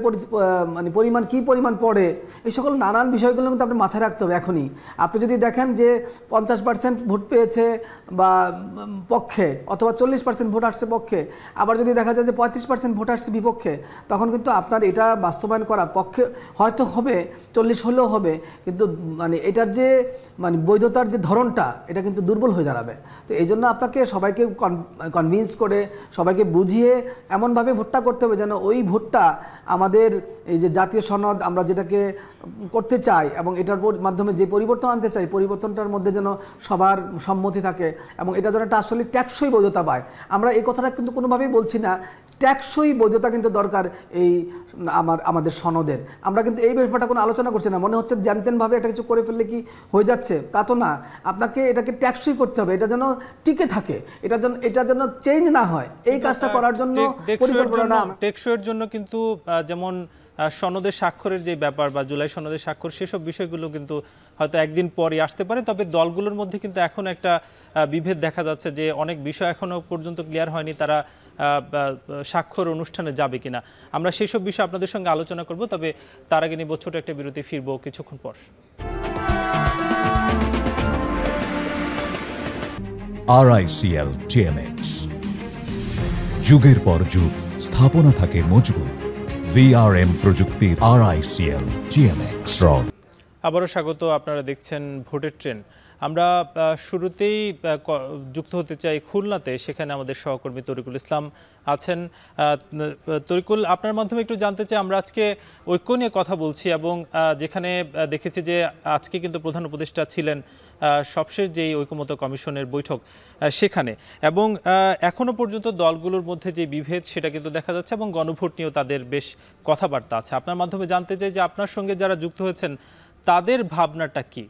মানে পরিমাণ কী পরিমাণ পড়ে, এই সকল নানান বিষয়গুলো কিন্তু আপনি মাথায় রাখতে হবে এখনই। আপনি যদি দেখেন যে 50% ভোট পেয়েছে বা পক্ষে, অথবা 40% ভোট আসছে পক্ষে, আবার যদি দেখা যায় যে 35% ভোট আসছে বিপক্ষে, তখন কিন্তু আপনার এটা বাস্তবায়ন করা পক্ষে হয়তো হবে, 40 হলেও হবে, কিন্তু মানে এটার যে মানে বৈধতার যে ধরনটা এটা কিন্তু দুর্বল হয়ে দাঁড়াবে। তো এই জন্য আপনাকে সবাইকে কনভিন্স করে, সবাইকে বুঝিয়ে এমনভাবে ভোটটা করতে হবে যেন ওই ভোটটা আমাদের এই যে জাতীয় সনদ আমরা যেটাকে করতে চাই এবং এটার মাধ্যমে যে পরিবর্তন আনতে চাই, পরিবর্তনটার মধ্যে যেন সবার সম্মতি থাকে এবং এটা যেন একটা আসলে ট্যাক্সই বৈধতা পায়। আমরা এই কথাটা কিন্তু কোনোভাবেই বলছি না, ট্যাক্সই বৈধতা কিন্তু দরকার এই আমাদের সনদের। আমরা কিন্তু এই ব্যাপারটা কোনো আলোচনা করছি না, মনে হচ্ছে জানতেনভাবে একটা কিছু করে ফেললে কি হয়ে যাচ্ছে, তা তো না। আপনাকে এটাকে ট্যাক্সই করতে হবে, এটা যেন টিকে থাকে, এটা যেন চেঞ্জ না হয়, এই কাজটা করার জন্য টেকসইয়ের জন্য কিন্তু যেমন সনদের স্বাক্ষরের যে ব্যাপার বা জুলাই সনদের স্বাক্ষর, সেসব বিষয়গুলো কিন্তু হয়তো একদিন পরই আসতে পারে। তবে দলগুলোর মধ্যে কিন্তু এখন একটা বিভেদ দেখা যাচ্ছে যে অনেক বিষয় এখনো পর্যন্ত ক্লিয়ার হয়নি, তারা স্বাক্ষর অনুষ্ঠানে যাবে কিনা। আমরা সেসব বিষয় আপনাদের সঙ্গে আলোচনা করব, তবে তার আগে নিব ছোট একটা বিরতি, ফিরবো কিছুক্ষণ পর। RICL TMX, যুগের পর যুগ স্থাপনা থাকে মজবুত। VRM প্রযুক্তির RICL TMX রড। আবারও স্বাগত, আপনারা দেখছেন ভোটের ট্রেন। আমরা শুরুতেই যুক্ত হতে চাই খুলনাতে, সেখানে আমাদের সহকর্মী তরিকুল ইসলাম আছেন। তরিকুল, আপনার মাধ্যমে একটু জানতে চাই, আমরা আজকে ঐক্য নিয়ে কথা বলছি এবং যেখানে দেখেছি যে আজকে কিন্তু প্রধান উপদেষ্টা ছিলেন সবশেষ যেই ঐকমত্য কমিশনের বৈঠক সেখানে, এবং এখনো পর্যন্ত দলগুলোর মধ্যে যে বিভেদ সেটা কিন্তু দেখা যাচ্ছে এবং গণভোট নিয়েও তাদের বেশ কথাবার্তা আছে। আপনার মাধ্যমে জানতে চাই যে আপনার সঙ্গে যারা যুক্ত হয়েছেন তাদের ভাবনাটা কি?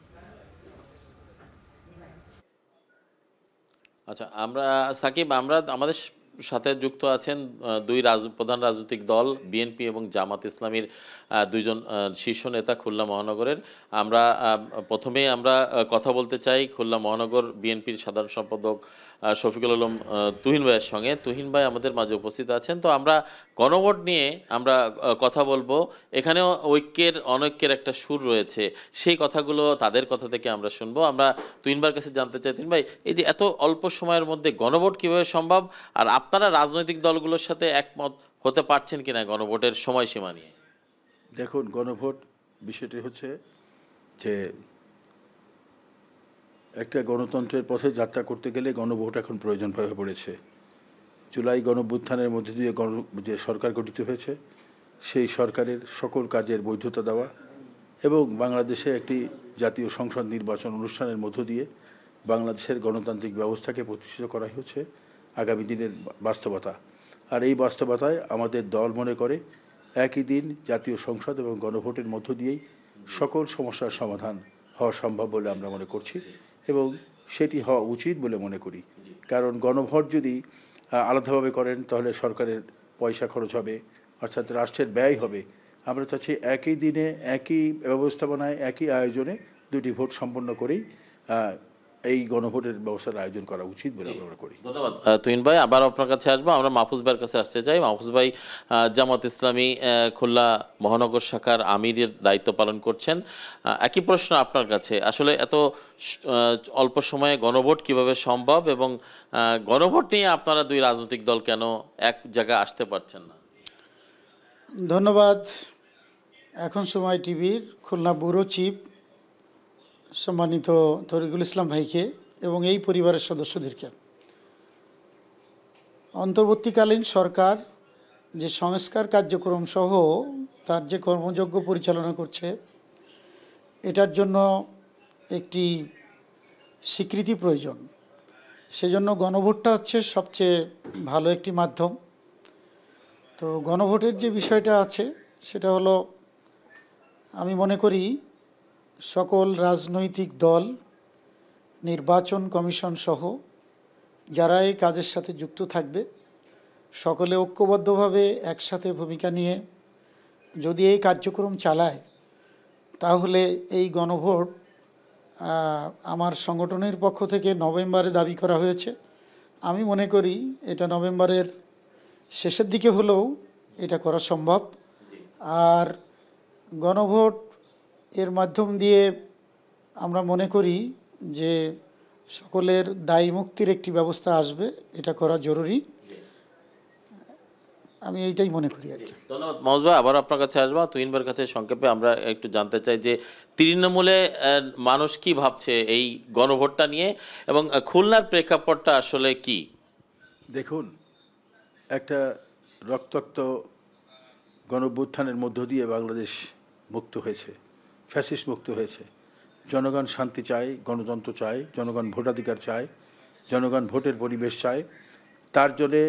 আচ্ছা, সাকিব, আমাদের সাথে যুক্ত আছেন দুই প্রধান রাজনৈতিক দল, বিএনপি এবং জামাত ইসলামীর দুইজন শীর্ষ নেতা খুলনা মহানগরের। প্রথমেই আমরা কথা বলতে চাই খুলনা মহানগর বিএনপির সাধারণ সম্পাদক শফিকুল আলম তুহিন ভাইয়ের সঙ্গে। তুহিন ভাই আমাদের মাঝে উপস্থিত আছেন। তো আমরা গণভোট নিয়ে আমরা কথা বলবো। এখানেও অনৈক্যের একটা সুর রয়েছে, সেই কথাগুলো তাদের কথা থেকে আমরা শুনবো। আমরা তুহিন ভাইয়ের কাছে জানতে চাই, তুহিন ভাই, এই যে এত অল্প সময়ের মধ্যে গণভোট কিভাবে সম্ভব, আর আপনারা রাজনৈতিক দলগুলোর সাথে একমত হতে পারছেন কিনা গণভোটের সময়সীমা নিয়ে? দেখুন, গণভোট বিষয়টি হচ্ছে যে একটা গণতন্ত্রের পথে যাত্রা করতে গেলে গণভোট এখন প্রয়োজন হয়ে পড়েছে। জুলাই গণঅভ্যুত্থানের মধ্যে দিয়ে যে সরকার গঠিত হয়েছে, সেই সরকারের সকল কাজের বৈধতা দেওয়া এবং বাংলাদেশে একটি জাতীয় সংসদ নির্বাচন অনুষ্ঠানের মধ্য দিয়ে বাংলাদেশের গণতান্ত্রিক ব্যবস্থাকে প্রতিষ্ঠিত করা হচ্ছে আগামী দিনের বাস্তবতা। আর এই বাস্তবতায় আমাদের দল মনে করে একই দিন জাতীয় সংসদ এবং গণভোটের মধ্য দিয়েই সকল সমস্যার সমাধান হওয়া সম্ভব বলে আমরা মনে করছি এবং সেটি হওয়া উচিত বলে মনে করি। কারণ গণভোট যদি আলাদাভাবে করেন তাহলে সরকারের পয়সা খরচ হবে, অর্থাৎ রাষ্ট্রের ব্যয় হবে। আমরা চাচ্ছি একই দিনে একই ব্যবস্থাপনায় একই আয়োজনে দুটি ভোট সম্পন্ন করেই এই গণভোটের ব্যবস্থার আয়োজন করা উচিত বলে আমরা করি। ধন্যবাদ তুহিন ভাই। আবার আপনার কাছে আসবো। আমরা মাহফুজ ভাইয়ের কাছে আসতে চাই। মাহফুজ ভাই জামাত ইসলামী খুলনা মহানগর শাখার আমিরের দায়িত্ব পালন করছেন। একই প্রশ্ন আপনার কাছে, আসলে এত অল্প সময়ে গণভোট কিভাবে সম্ভব এবং গণভোট নিয়ে আপনারা দুই রাজনৈতিক দল কেন এক জায়গায় আসতে পারছেন না? ধন্যবাদ এখন সময় টিভির খুলনা ব্যুরো চিফ সম্মানিত তরিকুল ইসলাম ভাইকে এবং এই পরিবারের সদস্যদেরকে। অন্তর্বর্তীকালীন সরকার যে সংস্কার কার্যক্রম সহ তার যে কর্মযজ্ঞ পরিচালনা করছে, এটার জন্য একটি স্বীকৃতি প্রয়োজন। সেজন্য গণভোটটা হচ্ছে সবচেয়ে ভালো একটি মাধ্যম। তো গণভোটের যে বিষয়টা আছে সেটা হলো, আমি মনে করি সকল রাজনৈতিক দল, নির্বাচন কমিশন সহ যারা এই কাজের সাথে যুক্ত থাকবে, সকলে ঐক্যবদ্ধভাবে একসাথে ভূমিকা নিয়ে যদি এই কার্যক্রম চালায়, তাহলে এই গণভোট আমার সংগঠনের পক্ষ থেকে নভেম্বরে দাবি করা হয়েছে। আমি মনে করি এটা নভেম্বরের শেষের দিকে হলেও এটা করা সম্ভব। আর গণভোট এর মাধ্যম দিয়ে আমরা মনে করি যে সকলের দায়ী মুক্তির একটি ব্যবস্থা আসবে, এটা করা জরুরি। আমি এইটাই মনে করি আর কি। ধন্যবাদ মাহফুজ ভাই, আবার আপনার কাছে আসবো। তুহিন ভাইয়ের কাছে সংক্ষেপে আমরা একটু জানতে চাই যে তৃণমূলে মানুষ কি ভাবছে এই গণভোটটা নিয়ে, এবং খুলনার প্রেক্ষাপটটা আসলে কি? দেখুন, একটা রক্তাক্ত গণঅভ্যুত্থানের মধ্য দিয়ে বাংলাদেশ মুক্ত হয়েছে, ফ্যাসিস্ট মুক্ত হয়েছে। জনগণ শান্তি চায়, গণতন্ত্র চায়, জনগণ ভোটাধিকার চায়, জনগণ ভোটের পরিবেশ চায়। তার জন্যে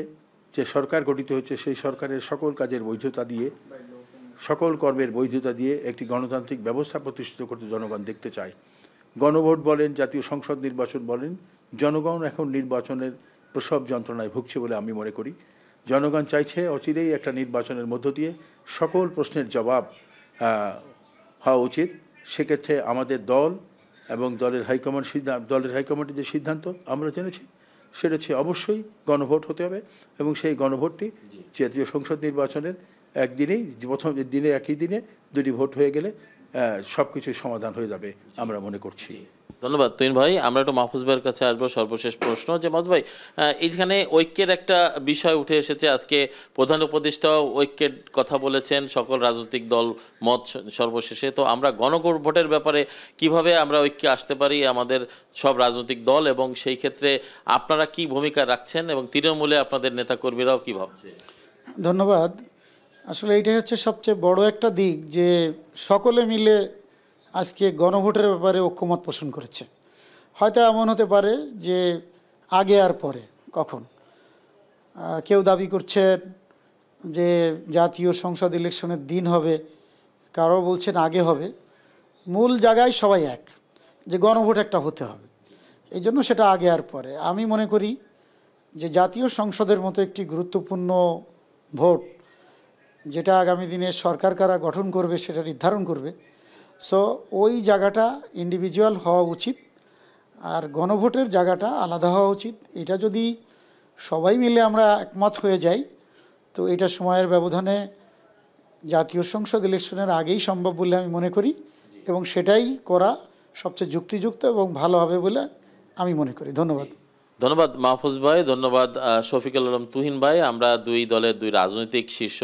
যে সরকার গঠিত হয়েছে সেই সরকারের সকল কাজের বৈধতা দিয়ে, সকল কর্মের বৈধতা দিয়ে একটি গণতান্ত্রিক ব্যবস্থা প্রতিষ্ঠিত করতে জনগণ দেখতে চায়। গণভোট বলেন, জাতীয় সংসদ নির্বাচন বলেন, জনগণ এখন নির্বাচনের প্রসব যন্ত্রণায় ভুগছে বলে আমি মনে করি। জনগণ চাইছে অচিরেই একটা নির্বাচনের মধ্য দিয়ে সকল প্রশ্নের জবাব হওয়া উচিত। সেক্ষেত্রে আমাদের দল এবং দলের হাইকমান্ডের যে সিদ্ধান্ত আমরা জেনেছি সেটা হচ্ছে অবশ্যই গণভোট হতে হবে, এবং সেই গণভোটটি জাতীয় সংসদ নির্বাচনের প্রথম দিনে একই দিনে দুটি ভোট হয়ে গেলে সব কিছুর সমাধান হয়ে যাবে আমরা মনে করছি। ধন্যবাদ তুহিন ভাই। আমরা একটু মাহফুজ ভাইয়ের কাছে আসবো। সর্বশেষ প্রশ্ন যে মাহফুজ ভাই, এইখানে ঐক্যের একটা বিষয় উঠে এসেছে। আজকে প্রধান উপদেষ্টাও ঐক্যের কথা বলেছেন, সকল রাজনৈতিক দল মত সর্বশেষে। তো আমরা গণভোটের ব্যাপারে কিভাবে আমরা ঐক্যে আসতে পারি আমাদের সব রাজনৈতিক দল, এবং সেই ক্ষেত্রে আপনারা কি ভূমিকা রাখছেন এবং তৃণমূলে আপনাদের নেতাকর্মীরাও কি ভাবছে? ধন্যবাদ। আসলে এইটাই হচ্ছে সবচেয়ে বড় একটা দিক যে সকলে মিলে আজকে গণভোটের ব্যাপারে ঐক্যমত পোষণ করেছে। হয়তো এমন হতে পারে যে আগে আর পরে কখন কেউ দাবি করছেন যে জাতীয় সংসদ ইলেকশনের দিন হবে, কারো বলছেন আগে হবে। মূল জায়গায় সবাই এক, যে গণভোট একটা হতে হবে। এই জন্য সেটা আগে আর পরে। আমি মনে করি যে জাতীয় সংসদের মতো একটি গুরুত্বপূর্ণ ভোট, যেটা আগামী দিনে সরকার কারা গঠন করবে সেটা নির্ধারণ করবে। সো ওই জায়গাটা ইন্ডিভিজুয়াল হওয়া উচিত, আর গণভোটের জায়গাটা আলাদা হওয়া উচিত। এটা যদি সবাই মিলে আমরা একমত হয়ে যাই তো এটা সময়ের ব্যবধানে জাতীয় সংসদ ইলেকশনের আগেই সম্ভব বলে আমি মনে করি, এবং সেটাই করা সবচেয়ে যুক্তিযুক্ত এবং ভালো হবে বলে আমি মনে করি। ধন্যবাদ। ধন্যবাদ মাহফুজ ভাই, ধন্যবাদ শফিকুল আলম তুহিন ভাই। আমরা দুই দলের দুই রাজনৈতিক শীর্ষ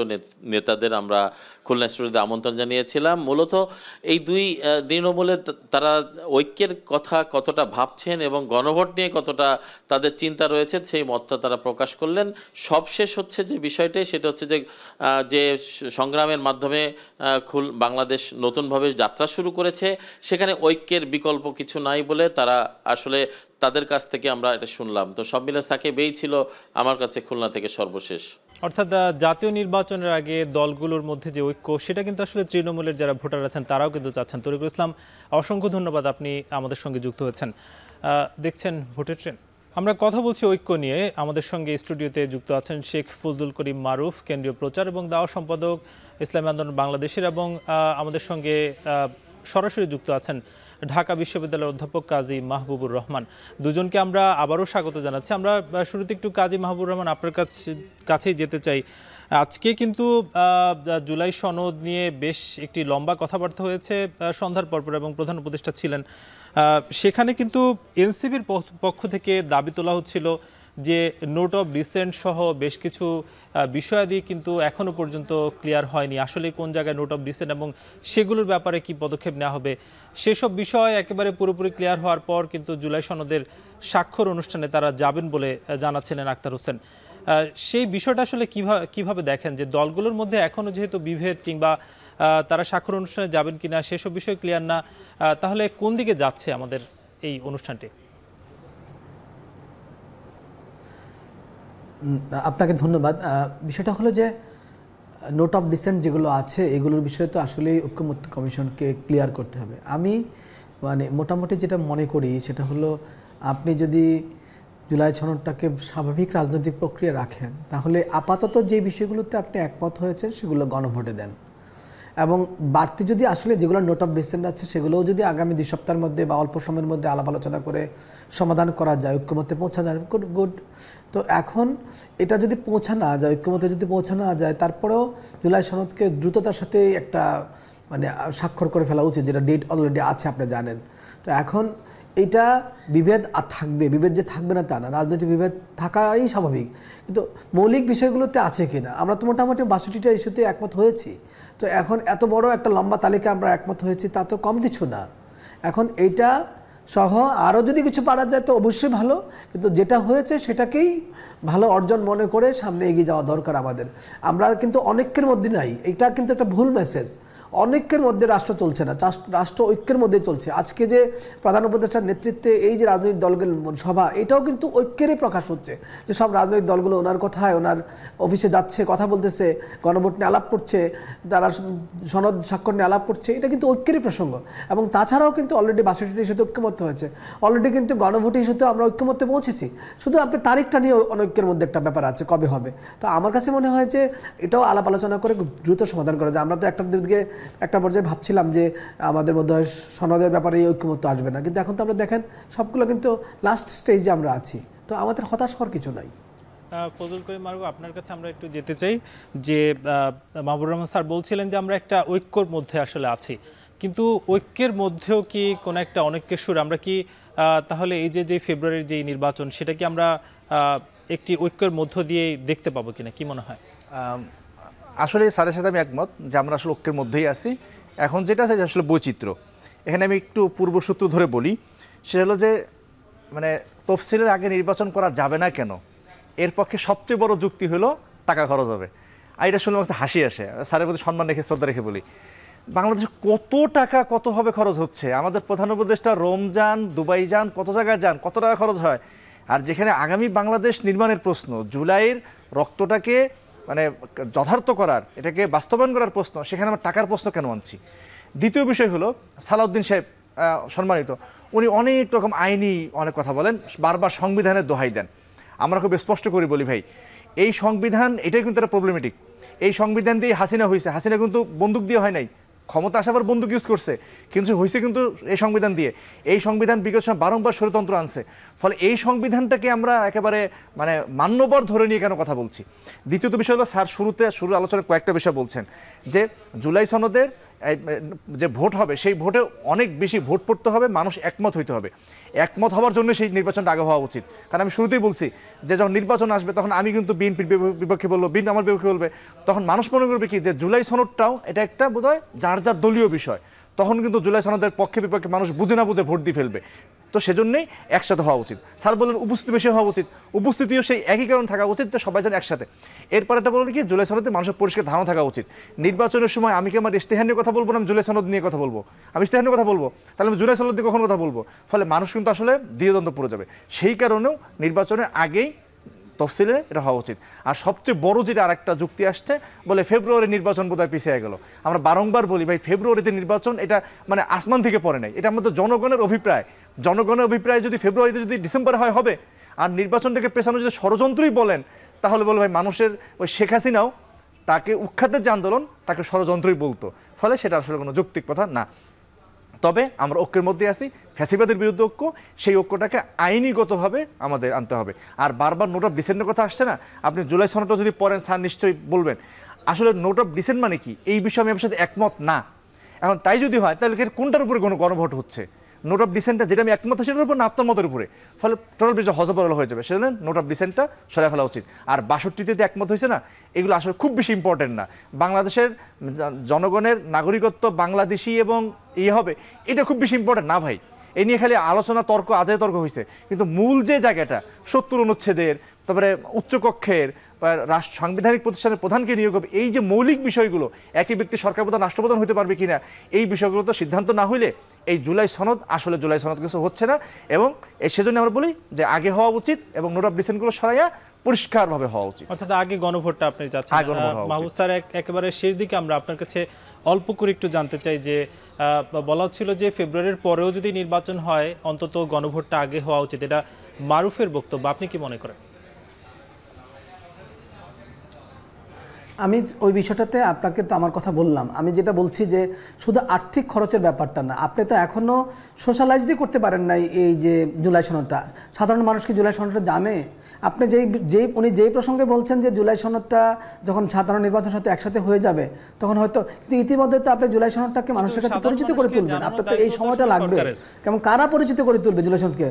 নেতাদের আমরা খুলনা স্টুডিওতে আমন্ত্রণ জানিয়েছিলাম। মূলত এই দুই তৃণমূলে তারা ঐক্যের কথা কতটা ভাবছেন এবং গণভোট নিয়ে কতটা তাদের চিন্তা রয়েছে সেই মতটা তারা প্রকাশ করলেন। সবশেষ হচ্ছে যে বিষয়টি, সেটা হচ্ছে যে সংগ্রামের মাধ্যমে বাংলাদেশ নতুনভাবে যাত্রা শুরু করেছে, সেখানে ঐক্যের বিকল্প কিছু নাই বলে তারা আসলে তাদের কাছ থেকে আমরা এটা শুনলাম। তো সব মিলে সাকিব এই ছিল আমার কাছে খুলনা থেকে সর্বশেষ। অর্থাৎ জাতীয় নির্বাচনের আগে দলগুলোর মধ্যে যে ঐক্য, সেটা কিন্তু আসলে তৃণমূলের যারা ভোটার আছেন তারাও কিন্তু চাচ্ছেন। তরিকুল ইসলাম, অসংখ্য ধন্যবাদ, আপনি আমাদের সঙ্গে যুক্ত হয়েছেন। দেখছেন ভোটের ট্রেন। আমরা কথা বলছি ঐক্য নিয়ে। আমাদের সঙ্গে স্টুডিওতে যুক্ত আছেন শেখ ফজলুল করিম মারুফ, কেন্দ্রীয় প্রচার এবং দাওয়া সম্পাদক ইসলামী আন্দোলন বাংলাদেশের, এবং আমাদের সঙ্গে সরাসরি যুক্ত আছেন ঢাকা বিশ্ববিদ্যালয়ের অধ্যাপক কাজী মাহবুবুর রহমান। দুজনকে আমরা আবারও স্বাগত জানাচ্ছি। আমরা শুরুতে একটু কাজী মাহবুবুর রহমান আপনার কাছেই যেতে চাই। আজকে কিন্তু জুলাই সনদ নিয়ে বেশ একটি লম্বা কথাবার্তা হয়েছে সন্ধ্যার পরপর, এবং প্রধান উপদেষ্টা ছিলেন সেখানে। কিন্তু এনসিপির পক্ষ থেকে দাবি তোলা হচ্ছিল যে নোট অফ ডিসেন্ট সহ বেশ কিছু বিষয়াদি কিন্তু এখনও পর্যন্ত ক্লিয়ার হয়নি। আসলে কোন জায়গায় নোট অফ ডিসেন্ট এবং সেগুলোর ব্যাপারে কি পদক্ষেপ নেওয়া হবে, সেসব বিষয় একেবারে পুরোপুরি ক্লিয়ার হওয়ার পর কিন্তু জুলাই সনদের স্বাক্ষর অনুষ্ঠানে তারা যাবেন বলে জানাচ্ছিলেন আক্তার হোসেন। সেই বিষয়টা আসলে কিভাবে দেখেন যে দলগুলোর মধ্যে এখনও যেহেতু বিভেদ কিংবা তারা স্বাক্ষর অনুষ্ঠানে যাবেন কিনা সেসব বিষয় ক্লিয়ার না, তাহলে কোন দিকে যাচ্ছে আমাদের এই অনুষ্ঠানটি? আপনাকে ধন্যবাদ। বিষয়টা হলো যে নোট অফ ডিসেন্ট যেগুলো আছে এগুলোর বিষয়ে তো আসলে ঐক্যমত্য কমিশনকে ক্লিয়ার করতে হবে। আমি মোটামুটি যেটা মনে করি সেটা হলো, আপনি যদি জুলাই সনদটাকে স্বাভাবিক রাজনৈতিক প্রক্রিয়া রাখেন তাহলে আপাতত যে বিষয়গুলোতে আপনি একমত হয়েছেন সেগুলো গণভোটে দেন, এবং বাড়তি যদি আসলে যেগুলো নোট অফ ডিসেন্ট আছে সেগুলোও যদি আগামী 2 সপ্তাহের মধ্যে বা অল্প সময়ের মধ্যে আলাপ আলোচনা করে সমাধান করা যায়, ঐক্যমত্যে পৌঁছা যায়, গুড। তো এখন এটা যদি পৌঁছানো যায়, ঐক্যমত্যে যদি পৌঁছানো যায়, তারপরেও জুলাই সনদকে দ্রুততার সাথে একটা মানে স্বাক্ষর করে ফেলা উচিত, যেটা ডেট অলরেডি আছে আপনি জানেন। তো এখন এটা বিভেদ থাকবে, বিভেদ যে থাকবে না তা না, রাজনৈতিক বিভেদ থাকাই স্বাভাবিক, কিন্তু মৌলিক বিষয়গুলোতে আছে কিনা। আমরা তো মোটামুটি 62টা ইস্যুতে একমত হয়েছি। তো এখন এত বড় একটা লম্বা তালিকা আমরা একমত হয়েছি, তা তো কম কিছু না। এখন এইটা সহ আরও যদি কিছু পারা যায় তো অবশ্যই ভালো, কিন্তু যেটা হয়েছে সেটাকেই ভালো অর্জন মনে করে সামনে এগিয়ে যাওয়া দরকার আমাদের। আমরা কিন্তু অনেকের মধ্যে নাই, এটা কিন্তু একটা ভুল মেসেজ। অনেকের মধ্যে রাষ্ট্র চলছে না, রাষ্ট্র ঐক্যের মধ্যে চলছে। আজকে যে প্রধান উপদেষ্টার নেতৃত্বে এই যে রাজনৈতিক দলগুলোর সভা, এটাও কিন্তু ঐক্যেরই প্রকাশ হচ্ছে, যে সব রাজনৈতিক দলগুলো ওনার কথায়, ওনার অফিসে যাচ্ছে, কথা বলতেছে, গণভোট নিয়ে আলাপ করছে, তারা সনদ স্বাক্ষর নিয়ে আলাপ করছে, এটা কিন্তু ঐক্যেরই প্রসঙ্গ। এবং তাছাড়াও কিন্তু অলরেডি 62টি ইস্যুতে ঐক্যমত হয়েছে, অলরেডি কিন্তু গণভোট ইস্যুতে আমরা ঐক্যমত্যে পৌঁছেছি। শুধু আপনি তারিখটা নিয়ে অনৈক্যের মধ্যে একটা ব্যাপার আছে, কবে হবে। তো আমার কাছে মনে হয় যে এটাও আলাপ আলোচনা করে দ্রুত সমাধান করা যায়। আমরা তো একটা পর্যায়ে ভাবছিলাম যে আমাদের মধ্যে সনদের ব্যাপারে এই ঐক্যমত্য আসবে না, কিন্তু এখন তো আমরা দেখেন সবগুলো কিন্তু লাস্ট স্টেজে আমরা আছি। তো আমাদের হতাশ হওয়ার কিছু নাই। ফজলুল করিম মারুফ, আপনার কাছে আমরা একটু যেতে চাই যে মাহবুবুর রহমান স্যার বলছিলেন যে আমরা একটা ঐক্যর মধ্যে আসলে আছি, কিন্তু ঐক্যের মধ্যেও কি কোনো একটা অনৈক্যের সুর আমরা কি তাহলে এই যে ফেব্রুয়ারির যে নির্বাচন, সেটা কি আমরা একটি ঐক্যের মধ্য দিয়ে দেখতে পাবো কিনা, কি মনে হয়? আসলে স্যারের সাথে আমি একমত যে আমরা আসলে ঐক্যের মধ্যেই আছি। এখন যেটা আছে আসলে বৈচিত্র্য। এখানে আমি একটু পূর্বসূত্র ধরে বলি, সেটা হলো যে মানে তফসিলের আগে নির্বাচন করা যাবে না কেন, এর পক্ষে সবচেয়ে বড় যুক্তি হলো টাকা খরচ হবে। আর এটা শুনলে আমার হাসি আসে, স্যারের প্রতি সম্মান রেখে, শ্রদ্ধা রেখে বলি, বাংলাদেশে কত টাকা কতভাবে খরচ হচ্ছে। আমাদের প্রধান উপদেষ্টা রোম যান, দুবাই যান, কত জায়গায় যান, কত টাকা খরচ হয়। আর যেখানে আগামী বাংলাদেশ নির্মাণের প্রশ্ন, জুলাইয়ের রক্তটাকে মানে যথার্থ করার, এটাকে বাস্তবায়ন করার প্রশ্ন, সেখানে আমরা টাকার প্রশ্ন কেন আনছি? দ্বিতীয় বিষয় হলো সালাউদ্দিন সাহেব সম্মানিত, উনি অনেক রকম আইনি অনেক কথা বলেন, বারবার সংবিধানের দোহাই দেন। আমরা খুব স্পষ্ট করে বলি ভাই, এই সংবিধান এটাই কিন্তু একটা প্রবলেমেটিক। এই সংবিধান দিয়ে হাসিনা হয়েছে, হাসিনা কিন্তু বন্দুক দিয়ে হয় নাই, ক্ষমতা আসাবার বন্দুক ইউজ করছে, কিন্তু হয়েছে কিন্তু এই সংবিধান দিয়ে। এই সংবিধান বিগত সময় বারংবার স্বৈরতন্ত্র আনছে, ফলে এই সংবিধানটাকে আমরা একেবারে মানে মান্যবর ধরে নিয়ে কেন কথা বলছি। দ্বিতীয়ত বিষয় হলো স্যার শুরু আলোচনায় কয়েকটা বিষয় বলছেন যে জুলাই সনদের যে ভোট হবে, সেই ভোটে অনেক বেশি ভোট পড়তে হবে, মানুষ একমত হইতে হবে। একমত হওয়ার জন্য সেই নির্বাচনটা আগে হওয়া উচিত। কারণ আমি শুরুতেই বলছি যে যখন নির্বাচন আসবে তখন আমি কিন্তু বিএনপির বিপক্ষে বলবো, বিএনপি আমার বিপক্ষে বলবে, তখন মানুষ মনে করবে কি যে জুলাই সনদটাও এটা একটা বোধহয় যার যার দলীয় বিষয়। তখন কিন্তু জুলাই সনদের পক্ষে বিপক্ষে মানুষ বুঝে না বুঝে ভোট দিয়ে ফেলবে। তো সেজন্যই একসাথে হওয়া উচিত। স্যার বললেন উপস্থিতি বেশি হওয়া উচিত, উপস্থিতিও সেই একই কারণ থাকা উচিত যে সবাই যেন একসাথে। এরপর একটা বললেন কি জুলাই সনদে মানুষের পরিষ্কার ধারণা থাকা উচিত। নির্বাচনের সময় আমি কি আমার ইশতেহার নিয়ে কথা বলবো না, আমি জুলাই সনদ নিয়ে কথা বলবো? আমি ইশতেহার নিয়ে কথা বলবো, তাহলে আমি জুলাই সনদ নিয়ে কখন কথা বলবো? ফলে মানুষ কিন্তু আসলে দ্বিধাদ্বন্দ্ব পড়ে যাবে। সেই কারণেও নির্বাচনের আগেই তফসিলে এটা হওয়া উচিত। আর সবচেয়ে বড় যেটা আরেকটা যুক্তি আসছে, বলে ফেব্রুয়ারি নির্বাচন বোধহয় পিছিয়ে গেল। আমরা বারংবার বলি ভাই, ফেব্রুয়ারিতে নির্বাচন এটা মানে আসমান থেকে পড়ে নাই, এটা আমাদের জনগণের অভিপ্রায়। জনগণের অভিপ্রায় যদি ফেব্রুয়ারিতে যদি ডিসেম্বরে হবে, আর নির্বাচনটাকে পেছানো যদি ষড়যন্ত্রই বলেন, তাহলে বলে ভাই মানুষের ওই শেখ হাসিনাও তাকে উৎখাতের যে আন্দোলন, তাকে ষড়যন্ত্রই বলতো। ফলে সেটা আসলে কোনো যৌক্তিক কথা না। তবে আমরা ঐক্যের মধ্যে আছি, ফ্যাসিবাদের বিরুদ্ধে ঐক্য, সেই ঐক্যটাকে আইনিগতভাবে আমাদের আনতে হবে। আর বারবার নোট অফ ডিসেন্টের কথা আসছে না, আপনি জুলাই সনদটা যদি পড়েন স্যার নিশ্চয়ই বলবেন আসলে নোট অফ ডিসেন্ট মানে কি। এই বিষয়ে আমি আপনার সাথে একমত না। এখন তাই যদি হয় তাহলে কোনটার উপরে কোনো গণভোট হচ্ছে? নোট অফ ডিসেন্টটা যেটা আমি একমত সেটার উপর না আপনার মতের উপরে, ফলে টোটাল বিষয় হজবরল হয়ে যাবে। সেজন্য নোট অফ ডিসেন্টটা সরাই ফেলা উচিত। আর 62তে একমত হয়েছে না, এগুলো আসলে খুব বেশি ইম্পর্টেন্ট না। বাংলাদেশের জনগণের নাগরিকত্ব বাংলাদেশি এবং হবে, এটা খুব বেশি ইম্পর্টেন্ট না ভাই। এই নিয়ে খালি আলোচনা তর্ক, আজায় তর্ক হয়েছে, কিন্তু মূল যে জায়গাটা 70 অনুচ্ছেদের, তারপরে উচ্চকক্ষের সাংবিধানিক প্রতিষ্ঠানের প্রধানকে নিয়োগ হবে, এই যে মৌলিক বিষয়গুলো, একই ব্যক্তি সরকার প্রধান রাষ্ট্রপ্রধান হতে পারবে কিনা, এই বিষয়গুলো তো সিদ্ধান্ত না হইলে এই জুলাই সনদ আসলে জুলাই সনদ কিছু হচ্ছে না। এবং সেজন্য আমরা বলি যে আগে হওয়া উচিত এবং নোট অফ ডিসেন্টগুলো সরাইয়া পরিষ্কারভাবে হওয়া উচিত। অর্থাৎ আগে গণভোটটা আপনি চাচ্ছেন। মাহবুব স্যার, একেবারে শেষ দিকে আমরা আপনার কাছে অল্প করে একটু জানতে চাই যে বলা হচ্ছিল যে ফেব্রুয়ারির পরেও যদি নির্বাচন হয় অন্তত গণভোটটা আগে হওয়া উচিত, এটা মারুফের বক্তব্য, আপনি কি মনে করেন? আমি ওই বিষয়টাতে আপনাকে তো আমার কথা বললাম। আমি যেটা বলছি যে শুধু আর্থিক খরচের ব্যাপারটা না, আপনি তো এখনও সোশ্যালাইজই করতে পারেন নাই এই যে জুলাই সনদটা। সাধারণ মানুষ কি জুলাই সনদটা জানে? আপনি উনি যেই প্রসঙ্গে বলছেন যে জুলাই সনদটা যখন সাধারণ নির্বাচনের সাথে একসাথে হয়ে যাবে তখন হয়তো, কিন্তু ইতিমধ্যে তো আপনি জুলাই সনদটাকে মানুষের কাছে পরিচিত করে তুলবেন, আপনার তো এই সময়টা লাগবে। কেমন কারা পরিচিত করে তুলবে জুলাই সনদকে?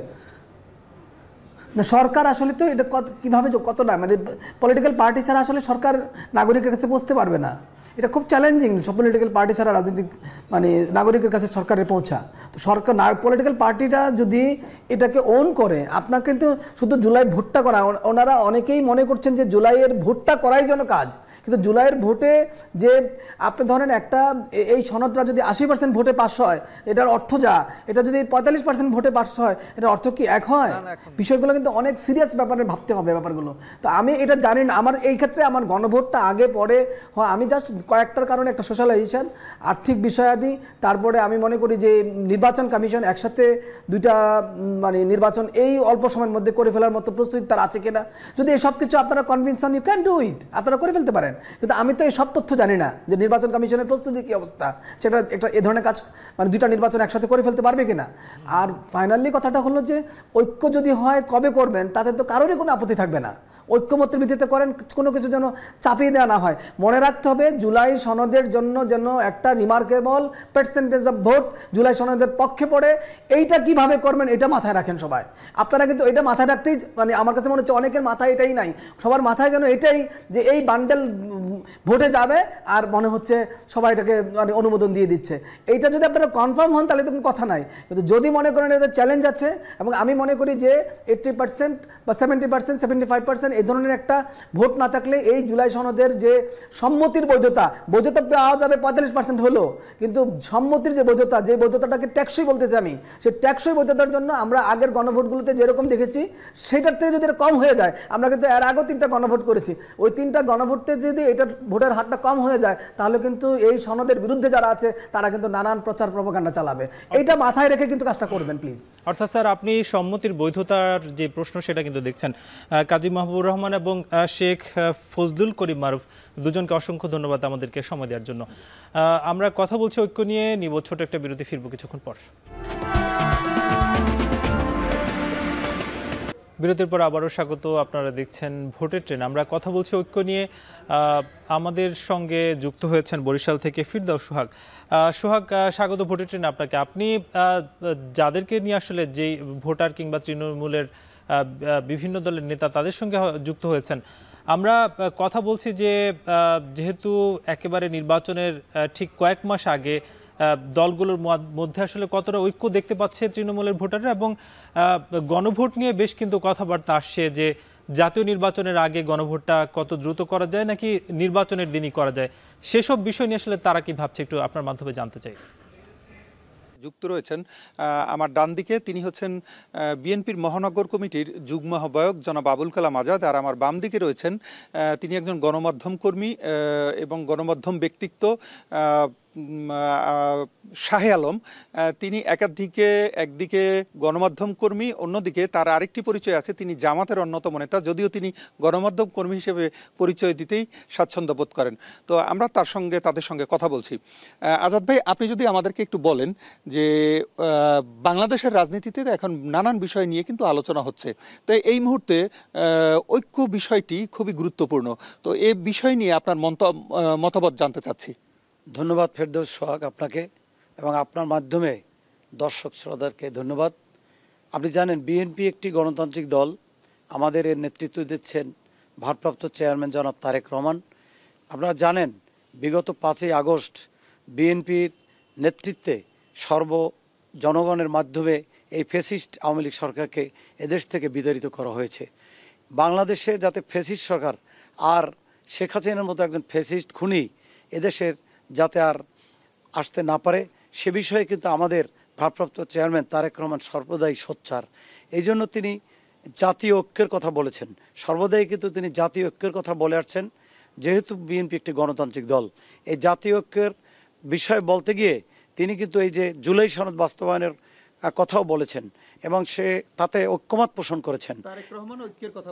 না, সরকার আসলে তো এটা কীভাবে কতটা মানে পলিটিক্যাল পার্টি ছাড়া আসলে সরকার নাগরিকের কাছে পৌঁছতে পারবে না। এটা খুব চ্যালেঞ্জিং, সব পলিটিক্যাল পার্টি ছাড়া রাজনৈতিক মানে নাগরিকের কাছে সরকারের পৌঁছা। তো সরকার পলিটিক্যাল পার্টিটা যদি এটাকে ওন করে, আপনার কিন্তু শুধু জুলাই ভোটটা করা, ওনারা অনেকেই মনে করছেন যে জুলাইয়ের ভোটটা করাই যেন কাজ, কিন্তু জুলাইয়ের ভোটে যে আপনি ধরেন একটা এই সনদটা যদি 80% ভোটে পাস হয় এটার অর্থ যা, এটা যদি 45% ভোটে পাস হয় এটার অর্থ কি এক হয়? বিষয়গুলো কিন্তু অনেক সিরিয়াস ব্যাপারে ভাবতে হবে ব্যাপারগুলো। তো আমি এটা জানি না, আমার এই ক্ষেত্রে আমার গণভোটটা আগে পরে হয়, আমি জাস্ট কয়েকটার কারণে একটা সোশ্যালাইজেশন, আর্থিক বিষয়াদি, তারপরে আমি মনে করি যে নির্বাচন কমিশন একসাথে দুইটা মানে নির্বাচন এই অল্প সময়ের মধ্যে করে ফেলার মতো প্রস্তুতি তার আছে কিনা। যদি এই সব কিছু আপনারা কনভিন্স হন, ইউ ক্যান ডু ইট, আপনারা করে ফেলতে পারেন। কিন্তু আমি তো এই সব তথ্য জানি না যে নির্বাচন কমিশনের প্রস্তুতি কী অবস্থা, সেটা একটা এ ধরনের কাজ মানে দুইটা নির্বাচন একসাথে করে ফেলতে পারবে কিনা। আর ফাইনালি কথাটা হলো যে ঐক্য যদি হয় কবে করবেন তাতে তো কারোরই কোনো আপত্তি থাকবে না। ঐক্যমত্যের ভিত্তিতে করেন, কোনো কিছু যেন চাপিয়ে দেওয়া না হয়। মনে রাখতে হবে জুলাই সনদের জন্য যেন একটা remarkable percentage of vote July সনদের পক্ষে পড়ে, এইটা কিভাবে করবেন এটা মাথায় রাখেন সবাই। আপনারা কিন্তু এটা মাথায় রাখতেই মানে আমার কাছে মনে হচ্ছে অনেকের মাথায় এটাই নাই, সবার মাথায় যেন এটাই যে এই বান্ডেল ভোটে যাবে আর মনে হচ্ছে সবাই এটাকে মানে অনুমোদন দিয়ে দিচ্ছে। এইটা যদি আপনারা কনফার্ম হন তাহলে তো কোনো কথা নাই, কিন্তু যদি মনে করেন এটা চ্যালেঞ্জ আছে, এবং আমি মনে করি যে 80% বা 70% 75% এই ধরনের একটা ভোট না থাকলে এই জুলাই সনদের যে সম্মতির বৈধতা পাওয়া যাবে 45% হলো, কিন্তু সম্মতির যে বৈধতাটাকে ট্যাক্সই বলতেছি আমি, সেই ট্যাক্সই বৈধতার জন্য আমরা আগের গণভোটগুলোতে যেরকম দেখেছি সেটার থেকে যদি এটা কম হয়ে যায়, আমরা কিন্তু এর আগেও 3টা গণভোট করেছি, ওই 3টা গণভোটে যদি এটার ভোটের হারটা কম হয়ে যায় তাহলে কিন্তু এই সনদের বিরুদ্ধে যারা আছে তারা কিন্তু নানান প্রচার প্রপাগান্ডা চালাবে। এইটা মাথায় রেখে কিন্তু কাজটা করবেন প্লিজ। অর্থাৎ স্যার আপনি সম্মতির বৈধতার যে প্রশ্ন সেটা কিন্তু দেখছেন। কাজী মাহবুবুর রহমান এবং শেখ ফজলুল করিম মারুফ দুজনকে অসংখ্য ধন্যবাদ আমাদেরকে সময় দেওয়ার জন্য। আমরা কথা বলছি ঐক্য নিয়ে, নিব ছোট একটা বিরতি, ফিরবো কিছুক্ষণ পর। বিরতির পর আবারও স্বাগত, আপনারা দেখছেন ভোটের ট্রেন। আমরা কথা বলছি ঐক্য নিয়ে। আমাদের সঙ্গে যুক্ত হয়েছেন বরিশাল থেকে ফিরদাউস সোহাগ। সোহাগ, স্বাগত ভোটের ট্রেন আপনাকে। আপনি যাদেরকে নিয়ে আসলে যেই ভোটার কিংবা তৃণমূলের বিভিন্ন দলের নেতা তাদের সঙ্গে যুক্ত হয়েছেন, আমরা কথা বলছি যে যেহেতু একেবারে নির্বাচনের ঠিক কয়েক মাস আগে দলগুলোর মধ্যে আসলে কতটা ঐক্য দেখতে পাচ্ছে তৃণমূলের ভোটাররা, এবং গণভোট নিয়ে বেশ কিন্তু কথাবার্তা আসছে যে জাতীয় নির্বাচনের আগে গণভোটটা কত দ্রুত করা যায় নাকি নির্বাচনের দিনই করা যায়, সেসব বিষয় নিয়ে আসলে তারা কি ভাবছে একটু আপনার মাধ্যমে জানতে চাই। যুক্ত রয়েছেন আমার ডান দিকে, তিনি হচ্ছেন বিএনপির মহানগর কমিটির যুগ্ম আহ্বায়ক জনাব আবুল কালাম আজাদ, আর আমার বাম দিকে রয়েছেন তিনি একজন গণমাধ্যম কর্মী এবং গণমাধ্যম ব্যক্তিত্ব শাহে আলম। তিনি একদিকে গণমাধ্যম কর্মী, অন্যদিকে তার আরেকটি পরিচয় আছে, তিনি জামাতের অন্যতম নেতা, যদিও তিনি গণমাধ্যম কর্মী হিসেবে পরিচয় দিতেই স্বাচ্ছন্দ্য বোধ করেন। তো আমরা তাদের সঙ্গে কথা বলছি। আজাদ ভাই, আপনি যদি আমাদেরকে একটু বলেন যে বাংলাদেশের রাজনীতিতে এখন নানান বিষয় নিয়ে কিন্তু আলোচনা হচ্ছে, তো এই মুহূর্তে ঐক্য বিষয়টি খুবই গুরুত্বপূর্ণ, তো এই বিষয় নিয়ে আপনার মতামত জানতে চাচ্ছি। ধন্যবাদ ফেরদৌস সোহাগ আপনাকে, এবং আপনার মাধ্যমে দর্শক শ্রোতাদেরকে ধন্যবাদ। আপনি জানেন বিএনপি একটি গণতান্ত্রিক দল, আমাদের এর নেতৃত্ব দিচ্ছেন ভারপ্রাপ্ত চেয়ারম্যান জনাব তারেক রহমান। আপনারা জানেন বিগত 5ই আগস্ট বিএনপির নেতৃত্বে জনগণের মাধ্যমে এই ফ্যাসিস্ট আওয়ামী লীগ সরকারকে এদেশ থেকে বিতাড়িত করা হয়েছে। বাংলাদেশে যাতে ফ্যাসিস্ট সরকার আর শেখ হাসিনার মতো একজন ফ্যাসিস্ট খুনি এদেশের যাতে আর আসতে না পারে, সে বিষয়ে কিন্তু আমাদের ভারপ্রাপ্ত চেয়ারম্যান তারেক রহমান সর্বদাই সোচ্চার। এই জন্য তিনি জাতীয় ঐক্যের কথা বলেছেন, সর্বদাই কিন্তু তিনি জাতীয় ঐক্যের কথা বলে আসছেন। যেহেতু বিএনপি একটি গণতান্ত্রিক দল, এই জাতীয় ঐক্যের বিষয় বলতে গিয়ে তিনি কিন্তু এই যে জুলাই সনদ বাস্তবায়নের কথাও বলেছেন এবং সে তাতে ঐক্যমত পোষণ করেছেন।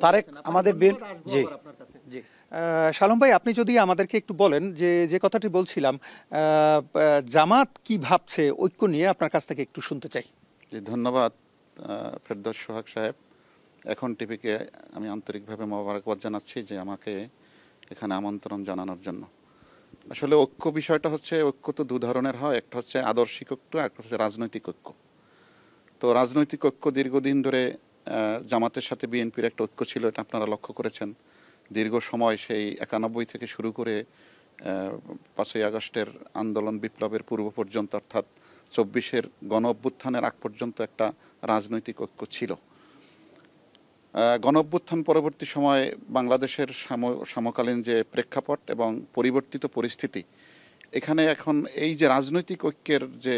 তারেক আমাদের শালম ভাই, আপনি যদি আমাদেরকে একটু বলেন যে কথাটি বলছিলাম, জামাত কি ভাবছে ঐক্য নিয়ে, আপনার কাছ থেকে একটু শুনতে চাই। জি, ধন্যবাদ ফেরদৌস সোহাগ সাহেব। এখন টিভিকে আমি আন্তরিকভাবে মোবারকবাদ জানাচ্ছি যে আমাকে এখানে আমন্ত্রণ জানানোর জন্য। আসলে ঐক্য বিষয়টা হচ্ছে, ঐক্য তো দু ধরনের হয়, একটা হচ্ছে আদর্শিক ঐক্য, একটা হচ্ছে রাজনৈতিক ঐক্য। তো রাজনৈতিক ঐক্য দীর্ঘদিন ধরে জামাতের সাথে বিএনপির একটা ঐক্য ছিল, এটা আপনারা লক্ষ্য করেছেন। দীর্ঘ সময় সেই 91 থেকে শুরু করে 5ই আগস্টের আন্দোলন বিপ্লবের পূর্ব পর্যন্ত, অর্থাৎ 24-এর গণ অভ্যুত্থানের আগ পর্যন্ত একটা রাজনৈতিক ঐক্য ছিল। গণ অভ্যুত্থান পরবর্তী সময়ে বাংলাদেশের সমকালীন যে প্রেক্ষাপট এবং পরিবর্তিত পরিস্থিতি, এখানে এখন এই যে রাজনৈতিক ঐক্যের যে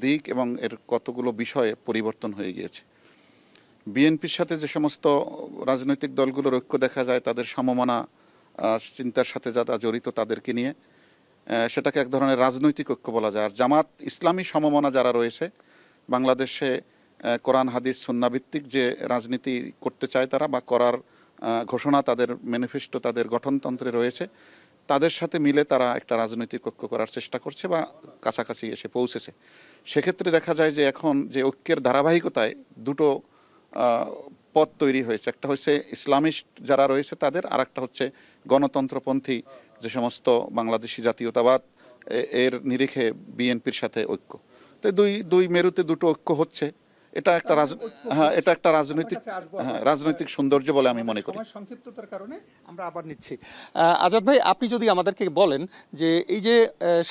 দিক এবং এর কতগুলো বিষয়ে পরিবর্তন হয়ে গিয়েছে। বিএনপির সাথে যে সমস্ত রাজনৈতিক দলগুলোর ঐক্য দেখা যায়, তাদের সমমনা চিন্তার সাথে যারা জড়িত তাদেরকে নিয়ে সেটাকে এক ধরনের রাজনৈতিক ঐক্য বলা যায়। আর জামাত ইসলামী সমমনা যারা রয়েছে, বাংলাদেশে কোরআন হাদিস সুন্নাহ ভিত্তিক যে রাজনীতি করতে চায় তারা, বা করার ঘোষণা তাদের ম্যানিফেস্টো, তাদের গঠনতন্ত্রে রয়েছে, তাদের সাথে মিলে তারা একটা রাজনৈতিক ঐক্য করার চেষ্টা করছে বা কাছাকাছি এসে পৌঁছেছে। সেক্ষেত্রে দেখা যায় যে এখন যে ঐক্যের ধারাবাহিকতায় দুটো পথ তৈরি হয়েছে। একটা হচ্ছে ইসলামিস্ট যারা রয়েছে তাদের, আর একটা হচ্ছে গণতন্ত্রপন্থী যে সমস্ত বাংলাদেশি জাতীয়তাবাদ, এর নিরিখে বিএনপির সাথে ঐক্য। তো দুই মেরুতে দুটো ঐক্য হচ্ছে। এটা একটা এটা একটা রাজনৈতিক সৌন্দর্য বলে আমি মনে করি। সংক্ষিপ্ততার কারণে আমরা আবার নিচ্ছি। আজাদ ভাই, আপনি যদি আমাদেরকে বলেন যে এই যে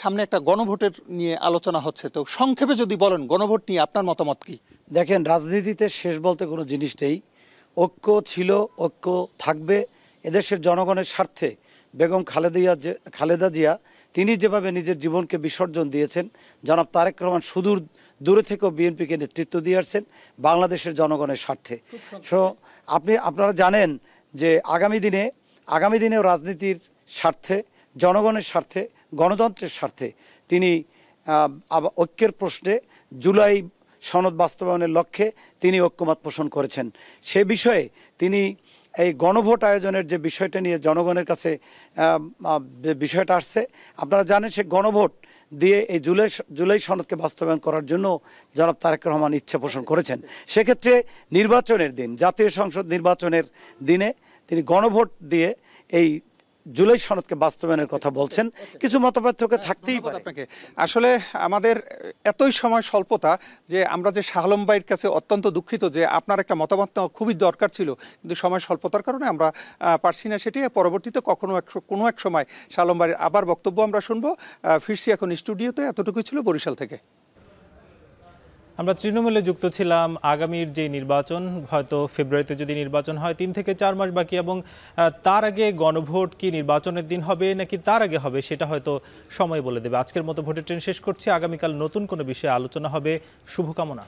সামনে একটা গণভোটের নিয়ে আলোচনা হচ্ছে, তো সংক্ষেপে যদি বলেন গণভোট নিয়ে আপনার মতামত কি? দেখেন, রাজনীতিতে শেষ বলতে কোনো জিনিস নেই। ঐক্য ছিল, ঐক্য থাকবে। এদেশের জনগণের স্বার্থে বেগম খালেদা জিয়া তিনি যেভাবে নিজের জীবনকে বিসর্জন দিয়েছেন, জনাব তারেক রহমান সুদূর দূরে থেকেও বিএনপিকে নেতৃত্ব দিয়ে আসছেন বাংলাদেশের জনগণের স্বার্থে। সো আপনারা জানেন যে আগামী দিনেও রাজনীতির স্বার্থে, জনগণের স্বার্থে, গণতন্ত্রের স্বার্থে তিনি ঐক্যের প্রশ্নে জুলাই সনদ বাস্তবায়নের লক্ষ্যে তিনি ঐক্যমত পোষণ করেছেন। সে বিষয়ে তিনি এই গণভোট আয়োজনের যে বিষয়টা নিয়ে জনগণের কাছে বিষয়টা আসছে, আপনারা জানেন সে গণভোট দিয়ে এই জুলাই সনদকে বাস্তবায়ন করার জন্য জনাব তারেক রহমান ইচ্ছা পোষণ করেছেন। সেক্ষেত্রে নির্বাচনের দিন, জাতীয় সংসদ নির্বাচনের দিনে তিনি গণভোট দিয়ে এই জুলাই সনদকে বাস্তবায়নের কথা বলছেন। কিছু মতপার্থক্য থাকতেই পারে। আপনাকে আসলে আমাদের এতই সময় স্বল্পতা যে আমরা যে শাহলম ভাইয়ের কাছে অত্যন্ত দুঃখিত যে আপনার একটা মতামত খুবই দরকার ছিল, কিন্তু সময় স্বল্পতার কারণে আমরা পারছি না সেটি। পরবর্তীতে কোনো এক সময় শাহলম ভাইয়ের আবার বক্তব্য আমরা শুনবো। ফিরছি এখন স্টুডিওতে। এতটুকুই ছিল বরিশাল থেকে। আমরা তৃণমূলে যুক্ত ছিলাম। আগামীর যে নির্বাচন, হয়তো ফেব্রুয়ারিতে যদি নির্বাচন হয় 3 থেকে 4 মাস বাকি, এবং তার আগে গণভোট কি নির্বাচনের দিন হবে নাকি তার আগে হবে সেটা হয়তো সময় বলে দেবে। আজকের মতো ভোটের ট্রেন শেষ করছি। আগামীকাল নতুন কোনো বিষয়ে আলোচনা হবে। শুভকামনা।